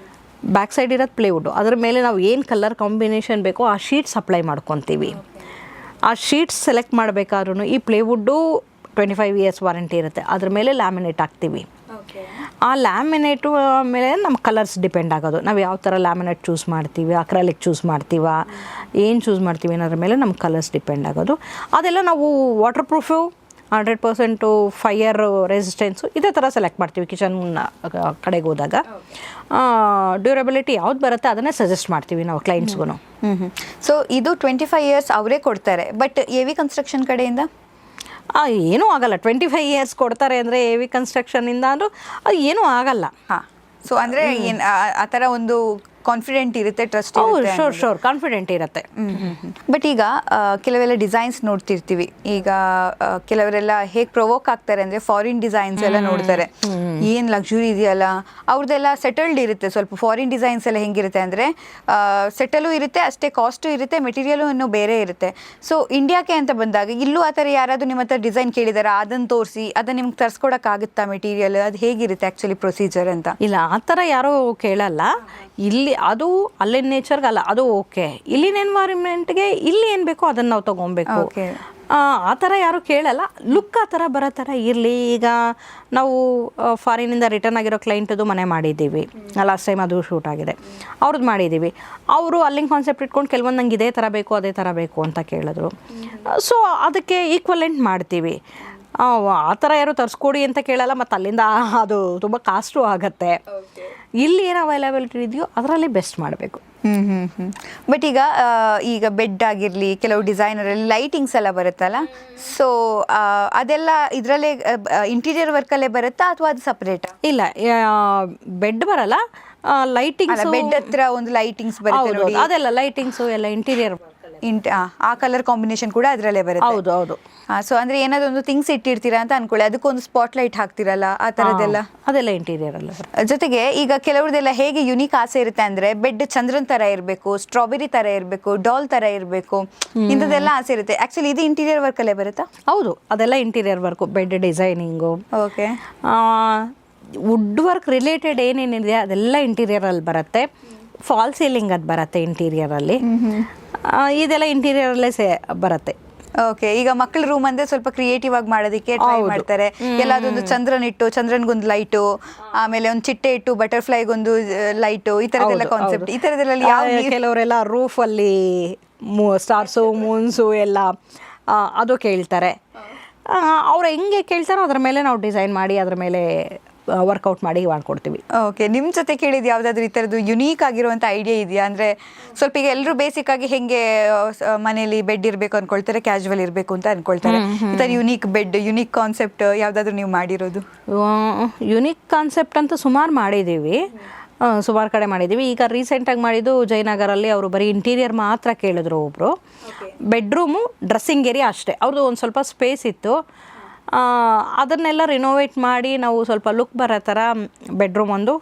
ಬ್ಯಾಕ್ ಸೈಡ್ ಇರೋದು ಪ್ಲೇವುಡ್ಡು, ಅದ್ರ ಮೇಲೆ ನಾವು ಏನು ಕಲರ್ ಕಾಂಬಿನೇಷನ್ ಬೇಕೋ ಆ ಶೀಟ್ಸ್ ಅಪ್ಲೈ ಮಾಡ್ಕೊತೀವಿ. ಆ ಶೀಟ್ಸ್ ಸೆಲೆಕ್ಟ್ ಮಾಡಬೇಕಾದ್ರೂ ಈ ಪ್ಲೇವುಡ್ಡು 25 ಇಯರ್ಸ್ ವಾರಂಟಿ ಇರುತ್ತೆ, ಅದ್ರ ಮೇಲೆ ಲ್ಯಾಮಿನೇಟ್ ಹಾಕ್ತೀವಿ. ಆ ಲ್ಯಾಮಿನೇಟು ಮೇಲೆ ನಮ್ಮ ಕಲರ್ಸ್ ಡಿಪೆಂಡ್ ಆಗೋದು, ನಾವು ಯಾವ ಥರ ಲ್ಯಾಮಿನೇಟ್ ಚೂಸ್ ಮಾಡ್ತೀವಿ, ಅಕ್ರಾಲಿಕ್ ಚೂಸ್ ಮಾಡ್ತೀವ, ಏನು ಚೂಸ್ ಮಾಡ್ತೀವಿ ಅನ್ನೋದ್ರ ಮೇಲೆ ನಮ್ಮ ಕಲರ್ಸ್ ಡಿಪೆಂಡ್ ಆಗೋದು. ಅದೆಲ್ಲ ನಾವು ವಾಟರ್ ಪ್ರೂಫು 100% ಫೈರ್ ರೆಸಿಸ್ಟೆನ್ಸು ಇದೇ ಥರ ಸೆಲೆಕ್ಟ್ ಮಾಡ್ತೀವಿ ಕಿಚನ್ ಕಡೆಗೆ ಹೋದಾಗ. ಡ್ಯೂರಬಿಲಿಟಿ ಯಾವ್ದು ಬರುತ್ತೆ ಅದನ್ನೇ ಸಜೆಸ್ಟ್ ಮಾಡ್ತೀವಿ ನಾವು ಕ್ಲೈಂಟ್ಸ್ಗೂ. ಸೊ ಇದು 25 ಇಯರ್ಸ್ ಅವರೇ ಕೊಡ್ತಾರೆ, ಬಟ್ AV ಕನ್ಸ್ಟ್ರಕ್ಷನ್ ಕಡೆಯಿಂದ ಏನೂ ಆಗಲ್ಲ. 25 ಇಯರ್ಸ್ ಕೊಡ್ತಾರೆ ಅಂದರೆ AV ಕನ್ಸ್ಟ್ರಕ್ಷನಿಂದ ಅಂದರೂ ಅದು ಏನೂ ಆಗಲ್ಲ. ಹಾಂ, ಸೊ ಅಂದರೆ ಏನು ಆ ಥರ ಒಂದು ಕಾನ್ಫಿಡೆಂಟ್ ಇರುತ್ತೆ, ಟ್ರಸ್ಟ್ ಶೋರ್ ಕಾನ್ಫಿಡೆಂಟ್ ಇರುತ್ತೆ. ಬಟ್ ಈಗ ಕೆಲವೆಲ್ಲ ಡಿಸೈನ್ಸ್ ನೋಡ್ತಿರ್ತೀವಿ, ಈಗ ಕೆಲವರೆಲ್ಲ ಹೇಗೆ ಪ್ರೊವೋಕ್ ಆಗ್ತಾರೆ ಅಂದರೆ ಫಾರಿನ್ ಡಿಸೈನ್ಸ್ ಎಲ್ಲ ನೋಡ್ತಾರೆ, ಏನು ಲಕ್ಸುರಿ ಇದೆಯಲ್ಲ ಅವ್ರದ್ದೆಲ್ಲ ಸೆಟಲ್ಡ್ ಇರುತ್ತೆ. ಸ್ವಲ್ಪ ಫಾರಿನ್ ಡಿಸೈನ್ಸ್ ಎಲ್ಲ ಹೆಂಗಿರುತ್ತೆ ಅಂದರೆ ಸೆಟಲು ಇರುತ್ತೆ, ಅಷ್ಟೇ ಕಾಸ್ಟು ಇರುತ್ತೆ, ಮೆಟೀರಿಯಲು ಇನ್ನೂ ಬೇರೆ ಇರುತ್ತೆ. ಸೊ ಇಂಡಿಯಾಕ್ಕೆ ಅಂತ ಬಂದಾಗ ಇಲ್ಲೂ ಆ ಥರ ಯಾರಾದರೂ ನಿಮ್ಮ ಹತ್ರ ಡಿಸೈನ್ ಕೇಳಿದಾರೆ, ಅದನ್ನು ತೋರಿಸಿ ಅದನ್ನು ನಿಮ್ಗೆ ತರಿಸ್ಕೊಡೋಕ್ಕಾಗುತ್ತಾ ಮೆಟೀರಿಯಲ್, ಅದು ಹೇಗಿರುತ್ತೆ ಆ್ಯಕ್ಚುಲಿ ಪ್ರೊಸೀಜರ್ ಅಂತ? ಇಲ್ಲ, ಆ ಥರ ಯಾರೂ ಕೇಳಲ್ಲ. ಇಲ್ಲಿ ಅದು ಅಲ್ಲಿನ ನೇಚರ್ಗಲ್ಲ, ಅದು ಓಕೆ. ಇಲ್ಲಿನ ಎನ್ವೈರನ್ಮೆಂಟ್ಗೆ ಇಲ್ಲಿ ಏನು ಬೇಕೋ ಅದನ್ನು ನಾವು ತೊಗೊಬೇಕು. ಆ ಥರ ಯಾರೂ ಕೇಳಲ್ಲ. ಲುಕ್ ಆ ಥರ ಬರೋ ಥರ ಇರಲಿ. ಈಗ ನಾವು ಫಾರಿನಿಂದ ರಿಟರ್ನ್ ಆಗಿರೋ ಕ್ಲೈಂಟದು ಮನೆ ಮಾಡಿದ್ದೀವಿ, ಲಾಸ್ಟ್ ಟೈಮ್ ಅದು ಶೂಟ್ ಆಗಿದೆ, ಅವ್ರದ್ದು ಮಾಡಿದ್ದೀವಿ. ಅವರು ಅಲ್ಲಿನ ಕಾನ್ಸೆಪ್ಟ್ ಇಟ್ಕೊಂಡು ಕೆಲವೊಂದು ನಂಗೆ ಇದೇ ಥರ ಬೇಕು ಅದೇ ಥರ ಬೇಕು ಅಂತ ಕೇಳಿದ್ರು. ಸೊ ಅದಕ್ಕೆ ಈಕ್ವಲೆಂಟ್ ಮಾಡ್ತೀವಿ. ಆ ಥರ ಯಾರು ತರಿಸ್ಕೊಡಿ ಅಂತ ಕೇಳಲ್ಲ, ಮತ್ತು ಅಲ್ಲಿಂದ ಅದು ತುಂಬ ಕಾಸ್ಟು ಆಗುತ್ತೆ. ಇಲ್ಲಿ ಏನು ಅವೈಲಬಿಲಿಟಿ ಇದೆಯೋ ಅದರಲ್ಲಿ ಬೆಸ್ಟ್ ಮಾಡಬೇಕು. ಬಟ್ ಈಗ ಬೆಡ್ ಆಗಿರಲಿ, ಕೆಲವು ಡಿಸೈನರಲ್ಲಿ ಲೈಟಿಂಗ್ಸ್ ಎಲ್ಲ ಬರುತ್ತಲ್ಲ, ಸೊ ಅದೆಲ್ಲ ಇದರಲ್ಲೇ ಇಂಟೀರಿಯರ್ ವರ್ಕಲ್ಲೇ ಬರುತ್ತಾ ಅಥವಾ ಅದು ಸಪ್ರೇಟಾ? ಇಲ್ಲ, ಬೆಡ್ ಬರಲ್ಲ, ಲೈಟಿಂಗ್ಸ್ ಬೆಡ್ ಹತ್ರ ಒಂದು ಲೈಟಿಂಗ್ಸ್ ಬರುತ್ತೆ ನೋಡಿ, ಅದೆಲ್ಲ ಲೈಟಿಂಗ್ಸು ಎಲ್ಲ ಇಂಟೀರಿಯರ್ ಆ ಕಲರ್ ಕಾಂಬಿನೇಷನ್ ಕೂಡ ಅದರಲ್ಲೇ ಬರುತ್ತೆ. ಹೌದು ಹೌದು. ಸೊ ಅಂದ್ರೆ ಏನಾದ್ರು ಒಂದು ಥಿಂಗ್ಸ್ ಇಟ್ಟಿರ್ತೀರಾ ಅಂತ ಅನ್ಕೊಳ್ಳಿ, ಅದಕ್ಕೊಂದು ಸ್ಪಾಟ್ ಲೈಟ್ ಹಾಕ್ತಿರಲ್ಲ, ಆ ಥರದ್ದೆಲ್ಲ ಅದೆಲ್ಲ ಇಂಟೀರಿಯರ್ ಅಲ್ಲ. ಜೊತೆಗೆ ಈಗ ಕೆಲವ್ರದೆಲ್ಲ ಹೇಗೆ ಯುನೀಕ್ ಆಸೆ ಇರುತ್ತೆ ಅಂದ್ರೆ ಬೆಡ್ ಚಂದ್ರನ್ ತರ ಇರಬೇಕು, ಸ್ಟ್ರಾಬೆರಿ ತರ ಇರಬೇಕು, ಡಾಲ್ ತರ ಇರಬೇಕು, ಇಂಥದ್ದೆಲ್ಲ ಆಸೆ ಇರುತ್ತೆ. ಆಕ್ಚುಲಿ ಇದು ಇಂಟೀರಿಯರ್ ವರ್ಕ್ ಅಲ್ಲೇ ಬರುತ್ತಾ? ಹೌದು, ಅದೆಲ್ಲ interior work, bed designing, okay, wood work related ಏನೇನಿದೆ ಅದೆಲ್ಲ ಇಂಟೀರಿಯರಲ್ಲಿ ಬರುತ್ತೆ. ಫಾಲ್ ಸೀಲಿಂಗ್ ಅದು ಬರುತ್ತೆ ಇಂಟೀರಿಯರಲ್ಲಿ, ಇದೆಲ್ಲ ಇಂಟೀರಿಯರಲ್ಲೇ ಬರುತ್ತೆ. ಓಕೆ, ಈಗ ಮಕ್ಕಳ ರೂಮ್ ಅಂದ್ರೆ ಸ್ವಲ್ಪ ಕ್ರಿಯೇಟಿವ್ ಆಗಿ ಮಾಡೋದಕ್ಕೆ ಟ್ರೈ ಮಾಡ್ತಾರೆ. ಎಲ್ಲಾದೊಂದು ಚಂದ್ರನ್ ಇಟ್ಟು, ಚಂದ್ರನ್ಗೊಂದು ಲೈಟು, ಆಮೇಲೆ ಒಂದು ಚಿಟ್ಟೆ ಇಟ್ಟು ಬಟರ್ಫ್ಲೈಗೊಂದು ಲೈಟು, ಈ ತರದೆಲ್ಲ ಕಾನ್ಸೆಪ್ಟ್. ಈ ತರದೆಲ್ಲ ಕೆಲವರೆಲ್ಲ ರೂಫಲ್ಲಿ ಸ್ಟಾರ್ಸು ಮೂನ್ಸು ಎಲ್ಲ ಅದು ಕೇಳ್ತಾರೆ. ಅವ್ರು ಹೆಂಗೆ ಕೇಳ್ತಾರೋ ಅದ್ರ ಮೇಲೆ ನಾವು ಡಿಸೈನ್ ಮಾಡಿ ಅದ್ರ ಮೇಲೆ ವರ್ಕೌಟ್ ಮಾಡಿ ಮಾಡ್ಕೊಡ್ತೀವಿ. ಓಕೆ, ನಿಮ್ಮ ಜೊತೆ ಕೇಳಿದ್ದು ಯಾವುದಾದ್ರೂ ಈ ಥರದ್ದು ಯುನೀಕ್ ಆಗಿರುವಂಥ ಐಡಿಯಾ ಇದೆಯಾ? ಅಂದರೆ ಸ್ವಲ್ಪ ಈಗ ಎಲ್ಲರೂ ಬೇಸಿಕ್ ಆಗಿ ಹೆಂಗೆ ಮನೇಲಿ ಬೆಡ್ ಇರಬೇಕು ಅನ್ಕೊಳ್ತಾರೆ, ಕ್ಯಾಶುವಲ್ ಇರಬೇಕು ಅಂತ ಅನ್ಕೊಳ್ತಾರೆ. ಈ ಥರ ಯುನೀಕ್ ಬೆಡ್, ಯುನೀಕ್ ಕಾನ್ಸೆಪ್ಟ್ ಯಾವುದಾದ್ರೂ ನೀವು ಮಾಡಿರೋದು? ಯುನೀಕ್ ಕಾನ್ಸೆಪ್ಟ್ ಅಂತ ಸುಮಾರು ಮಾಡಿದ್ದೀವಿ, ಸುಮಾರು ಕಡೆ ಮಾಡಿದ್ದೀವಿ. ಈಗ ರೀಸೆಂಟಾಗಿ ಮಾಡಿದ್ದು ಜಯನಗರಲ್ಲಿ ಅವರು ಬರೀ ಇಂಟೀರಿಯರ್ ಮಾತ್ರ ಕೇಳಿದ್ರು ಒಬ್ಬರು. ಬೆಡ್ರೂಮು, ಡ್ರೆಸ್ಸಿಂಗ್ ಏರಿಯಾ ಅಷ್ಟೇ, ಅವ್ರದ್ದು ಒಂದು ಸ್ವಲ್ಪ ಸ್ಪೇಸ್ ಇತ್ತು, ಅದನ್ನೆಲ್ಲ ರಿನೋವೇಟ್ ಮಾಡಿ ನಾವು ಸ್ವಲ್ಪ ಲುಕ್ ಬರೋ ಥರ ಬೆಡ್ರೂಮ್ ಒಂದು,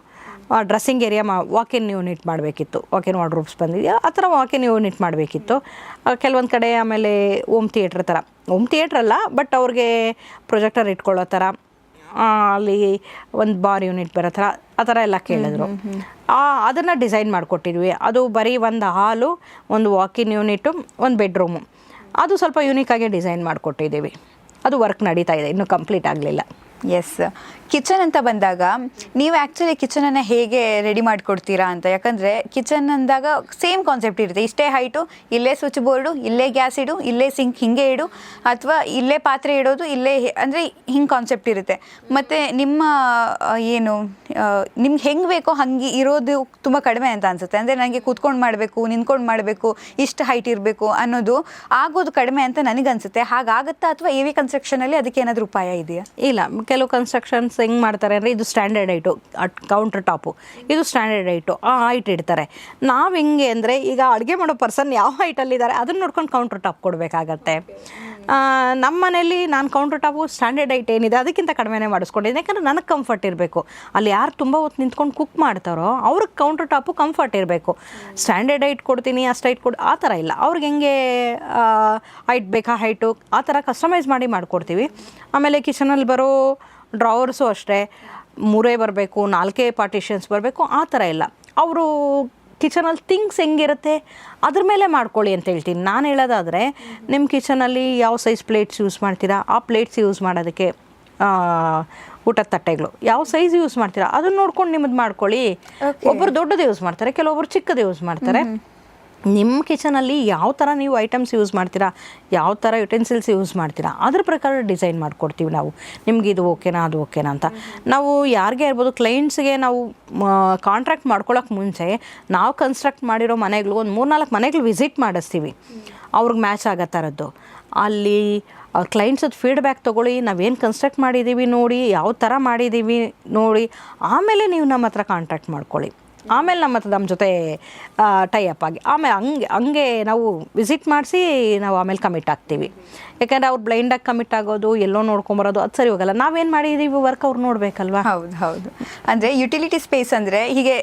ಡ್ರೆಸ್ಸಿಂಗ್ ಏರಿಯಾ ವಾಕ್-ಇನ್ ಯೂನಿಟ್ ಮಾಡಬೇಕಿತ್ತು. ವಾಕ್-ಇನ್ ವಾರ್ಡ್ರೋಬ್ಸ್ ಬಂದಿದೆಯಾ ಆ ಥರ ವಾಕ್-ಇನ್ ಯೂನಿಟ್ ಮಾಡಬೇಕಿತ್ತು ಕೆಲವೊಂದು ಕಡೆ. ಆಮೇಲೆ ಹೋಮ್ ಥಿಯೇಟ್ರ್ ಥರ, ಹೋಮ್ ಥಿಯೇಟ್ರ್ ಅಲ್ಲ ಬಟ್ ಅವ್ರಿಗೆ ಪ್ರೊಜೆಕ್ಟರ್ ಇಟ್ಕೊಳ್ಳೋ ಥರ, ಅಲ್ಲಿ ಒಂದು ಬಾರ್ ಯೂನಿಟ್ ಬರೋ ಥರ, ಆ ಥರ ಎಲ್ಲ ಕೇಳಿದ್ರು. ಅದನ್ನು ಡಿಸೈನ್ ಮಾಡಿಕೊಟ್ಟಿದ್ವಿ. ಅದು ಬರೀ ಒಂದು ಹಾಲು, ಒಂದು ವಾಕ್-ಇನ್ ಯೂನಿಟು, ಒಂದು ಬೆಡ್ರೂಮು, ಅದು ಸ್ವಲ್ಪ ಯೂನಿಕಾಗಿ ಡಿಸೈನ್ ಮಾಡಿಕೊಟ್ಟಿದ್ದೀವಿ. ಅದು ವರ್ಕ್ ನಡೀತಾ ಇದೆ, ಇನ್ನೂ ಕಂಪ್ಲೀಟ್ ಆಗಲಿಲ್ಲ. ಎಸ್, ಕಿಚನ್ ಅಂತ ಬಂದಾಗ ನೀವು ಆ್ಯಕ್ಚುಲಿ ಕಿಚನನ್ನು ಹೇಗೆ ರೆಡಿ ಮಾಡಿಕೊಡ್ತೀರಾ ಅಂತ? ಯಾಕಂದರೆ ಕಿಚನ್ ಅಂದಾಗ ಸೇಮ್ ಕಾನ್ಸೆಪ್ಟ್ ಇರುತ್ತೆ, ಇಷ್ಟೇ ಹೈಟು, ಇಲ್ಲೇ ಸ್ವಿಚ್ ಬೋರ್ಡು, ಇಲ್ಲೇ ಗ್ಯಾಸ್ ಇಡು, ಇಲ್ಲೇ ಸಿಂಕ್ ಹಿಂಗೆ ಇಡು, ಅಥವಾ ಇಲ್ಲೇ ಪಾತ್ರೆ ಇಡೋದು, ಇಲ್ಲೇ ಅಂದರೆ ಹಿಂಗೆ ಕಾನ್ಸೆಪ್ಟ್ ಇರುತ್ತೆ. ಮತ್ತು ನಿಮ್ಮ ಏನು ನಿಮ್ಗೆ ಹೆಂಗೆ ಬೇಕೋ ಹಾಗೆ ಇರೋದು ತುಂಬ ಕಡಿಮೆ ಅಂತ ಅನಿಸುತ್ತೆ. ಅಂದರೆ ನನಗೆ ಕೂತ್ಕೊಂಡು ಮಾಡಬೇಕು, ನಿಂತ್ಕೊಂಡು ಮಾಡಬೇಕು, ಇಷ್ಟು ಹೈಟ್ ಇರಬೇಕು ಅನ್ನೋದು ಆಗೋದು ಕಡಿಮೆ ಅಂತ ನನಗನ್ಸುತ್ತೆ. ಹಾಗಾಗುತ್ತಾ ಅಥವಾ AV ಕನ್ಸ್ಟ್ರಕ್ಷನಲ್ಲಿ ಅದಕ್ಕೆ ಏನಾದರೂ ಉಪಾಯ ಇದೆಯಾ? ಇಲ್ಲ, ಕೆಲವು ಕನ್ಸ್ಟ್ರಕ್ಷನ್ಸ್ ಹೆಂಗೆ ಮಾಡ್ತಾರೆ ಅಂದರೆ ಇದು ಸ್ಟ್ಯಾಂಡರ್ಡ್ ಹೈಟು, ಕೌಂಟರ್ ಟಾಪು, ಇದು ಸ್ಟ್ಯಾಂಡರ್ಡ್ ಹೈಟು, ಆ ಹೈಟ್ ಇಡ್ತಾರೆ. ನಾವು ಹೆಂಗೆ ಅಂದರೆ ಈಗ ಅಡುಗೆ ಮಾಡೋ ಪರ್ಸನ್ ಯಾವ ಹೈಟಲ್ಲಿದ್ದಾರೆ ಅದನ್ನು ನೋಡ್ಕೊಂಡು ಕೌಂಟರ್ ಟಾಪ್ ಕೊಡಬೇಕಾಗತ್ತೆ. ನಮ್ಮ ಮನೇಲಿ ನಾನು ಕೌಂಟರ್ ಟಾಪು ಸ್ಟ್ಯಾಂಡರ್ಡ್ ಹೈಟ್ ಏನಿದೆ ಅದಕ್ಕಿಂತ ಕಡಿಮೆನೇ ಮಾಡಿಸ್ಕೊಂಡಿದ್ದೀನಿ, ಯಾಕಂದರೆ ನನಗೆ ಕಂಫರ್ಟ್ ಇರಬೇಕು. ಅಲ್ಲಿ ಯಾರು ತುಂಬ ಹೊತ್ತು ನಿಂತ್ಕೊಂಡು ಕುಕ್ ಮಾಡ್ತಾರೋ ಅವ್ರಿಗೆ ಕೌಂಟರ್ ಟಾಪು ಕಂಫರ್ಟ್ ಇರಬೇಕು. ಸ್ಟ್ಯಾಂಡರ್ಡ್ ಹೈಟ್ ಕೊಡ್ತೀನಿ ಅಷ್ಟು ಹೈಟ್ ಆ ಥರ ಇಲ್ಲ. ಅವ್ರಿಗೆ ಹೆಂಗೆ ಹೈಟ್ ಬೇಕಾ ಹೈಟು ಆ ಥರ ಕಸ್ಟಮೈಸ್ ಮಾಡಿ ಮಾಡಿಕೊಡ್ತೀವಿ. ಆಮೇಲೆ ಕಿಚನಲ್ಲಿ ಬರೋ ಡ್ರಾವರ್ಸು ಅಷ್ಟೇ 3 ಬರಬೇಕು, 4 ಪಾರ್ಟಿಷನ್ಸ್ ಬರಬೇಕು ಆ ಥರ ಇಲ್ಲ. ಅವರು ಕಿಚನಲ್ಲಿ ಥಿಂಗ್ಸ್ ಹೆಂಗಿರುತ್ತೆ ಅದ್ರ ಮೇಲೆ ಮಾಡ್ಕೊಳ್ಳಿ ಅಂತ ಹೇಳ್ತೀನಿ. ನಾನು ಹೇಳೋದಾದರೆ ನಿಮ್ಮ ಕಿಚನಲ್ಲಿ ಯಾವ ಸೈಜ್ ಪ್ಲೇಟ್ಸ್ ಯೂಸ್ ಮಾಡ್ತೀರಾ ಆ ಪ್ಲೇಟ್ಸ್ ಯೂಸ್ ಮಾಡೋದಕ್ಕೆ, ಊಟದ ತಟ್ಟೆಗಳು ಯಾವ ಸೈಜ್ ಯೂಸ್ ಮಾಡ್ತೀರಾ ಅದನ್ನು ನೋಡ್ಕೊಂಡು ನಿಮ್ಮದು ಮಾಡ್ಕೊಳ್ಳಿ. ಒಬ್ಬರು ದೊಡ್ಡದು ಯೂಸ್ ಮಾಡ್ತಾರೆ, ಕೆಲವೊಬ್ಬರು ಚಿಕ್ಕದು ಯೂಸ್ ಮಾಡ್ತಾರೆ. ನಿಮ್ಮ ಕಿಚನಲ್ಲಿ ಯಾವ ಥರ ನೀವು ಐಟಮ್ಸ್ ಯೂಸ್ ಮಾಡ್ತೀರಾ, ಯಾವ ಥರ ಯುಟೆನ್ಸಿಲ್ಸ್ ಯೂಸ್ ಮಾಡ್ತೀರಾ ಅದ್ರ ಪ್ರಕಾರ ಡಿಸೈನ್ ಮಾಡಿಕೊಡ್ತೀವಿ ನಾವು. ನಿಮ್ಗೆ ಇದು ಓಕೆನಾ ಅದು ಓಕೆನಾ ಅಂತ. ನಾವು ಯಾರಿಗೇ ಇರ್ಬೋದು, ಕ್ಲೈಂಟ್ಸ್ಗೆ ನಾವು ಕಾಂಟ್ರಾಕ್ಟ್ ಮಾಡ್ಕೊಳ್ಳೋಕೆ ಮುಂಚೆ ನಾವು ಕನ್ಸ್ಟ್ರಕ್ಟ್ ಮಾಡಿರೋ ಮನೆಗಳು ಒಂದು 3-4 ಮನೆಗಳು ವಿಸಿಟ್ ಮಾಡಿಸ್ತೀವಿ, ಅವ್ರಿಗೆ ಮ್ಯಾಚ್ ಆಗೋ ಥರದ್ದು. ಅಲ್ಲಿ ಕ್ಲೈಂಟ್ಸದ್ದು ಫೀಡ್ಬ್ಯಾಕ್ ತೊಗೊಳ್ಳಿ, ನಾವೇನು ಕನ್ಸ್ಟ್ರಕ್ಟ್ ಮಾಡಿದ್ದೀವಿ ನೋಡಿ, ಯಾವ ಥರ ಮಾಡಿದ್ದೀವಿ ನೋಡಿ, ಆಮೇಲೆ ನೀವು ನಮ್ಮ ಹತ್ರ ಕಾಂಟ್ಯಾಕ್ಟ್ ಮಾಡ್ಕೊಳ್ಳಿ. ಆಮೇಲೆ ನಮ್ಮ ಜೊತೆ ಟೈ ಅಪ್ ಆಗಿ ಆಮೇಲೆ ಹಂಗೆ ನಾವು ವಿಸಿಟ್ ಮಾಡಿಸಿ ನಾವು ಆಮೇಲೆ ಕಮಿಟ್ ಆಗ್ತೀವಿ. ಯಾಕಂದರೆ ಅವ್ರು ಬ್ಲೈಂಡಾಗಿ ಕಮಿಟ್ ಆಗೋದು, ಎಲ್ಲೋ ನೋಡ್ಕೊಂಬರೋದು ಅದು ಸರಿ ಹೋಗಲ್ಲ. ನಾವೇನು ಮಾಡಿದ್ದೀವಿ ವರ್ಕ್ ಅವ್ರು ನೋಡಬೇಕಲ್ವಾ. ಹೌದು. ಅಂದರೆ ಯುಟಿಲಿಟಿ ಸ್ಪೇಸ್ ಅಂದರೆ ಹೀಗೆ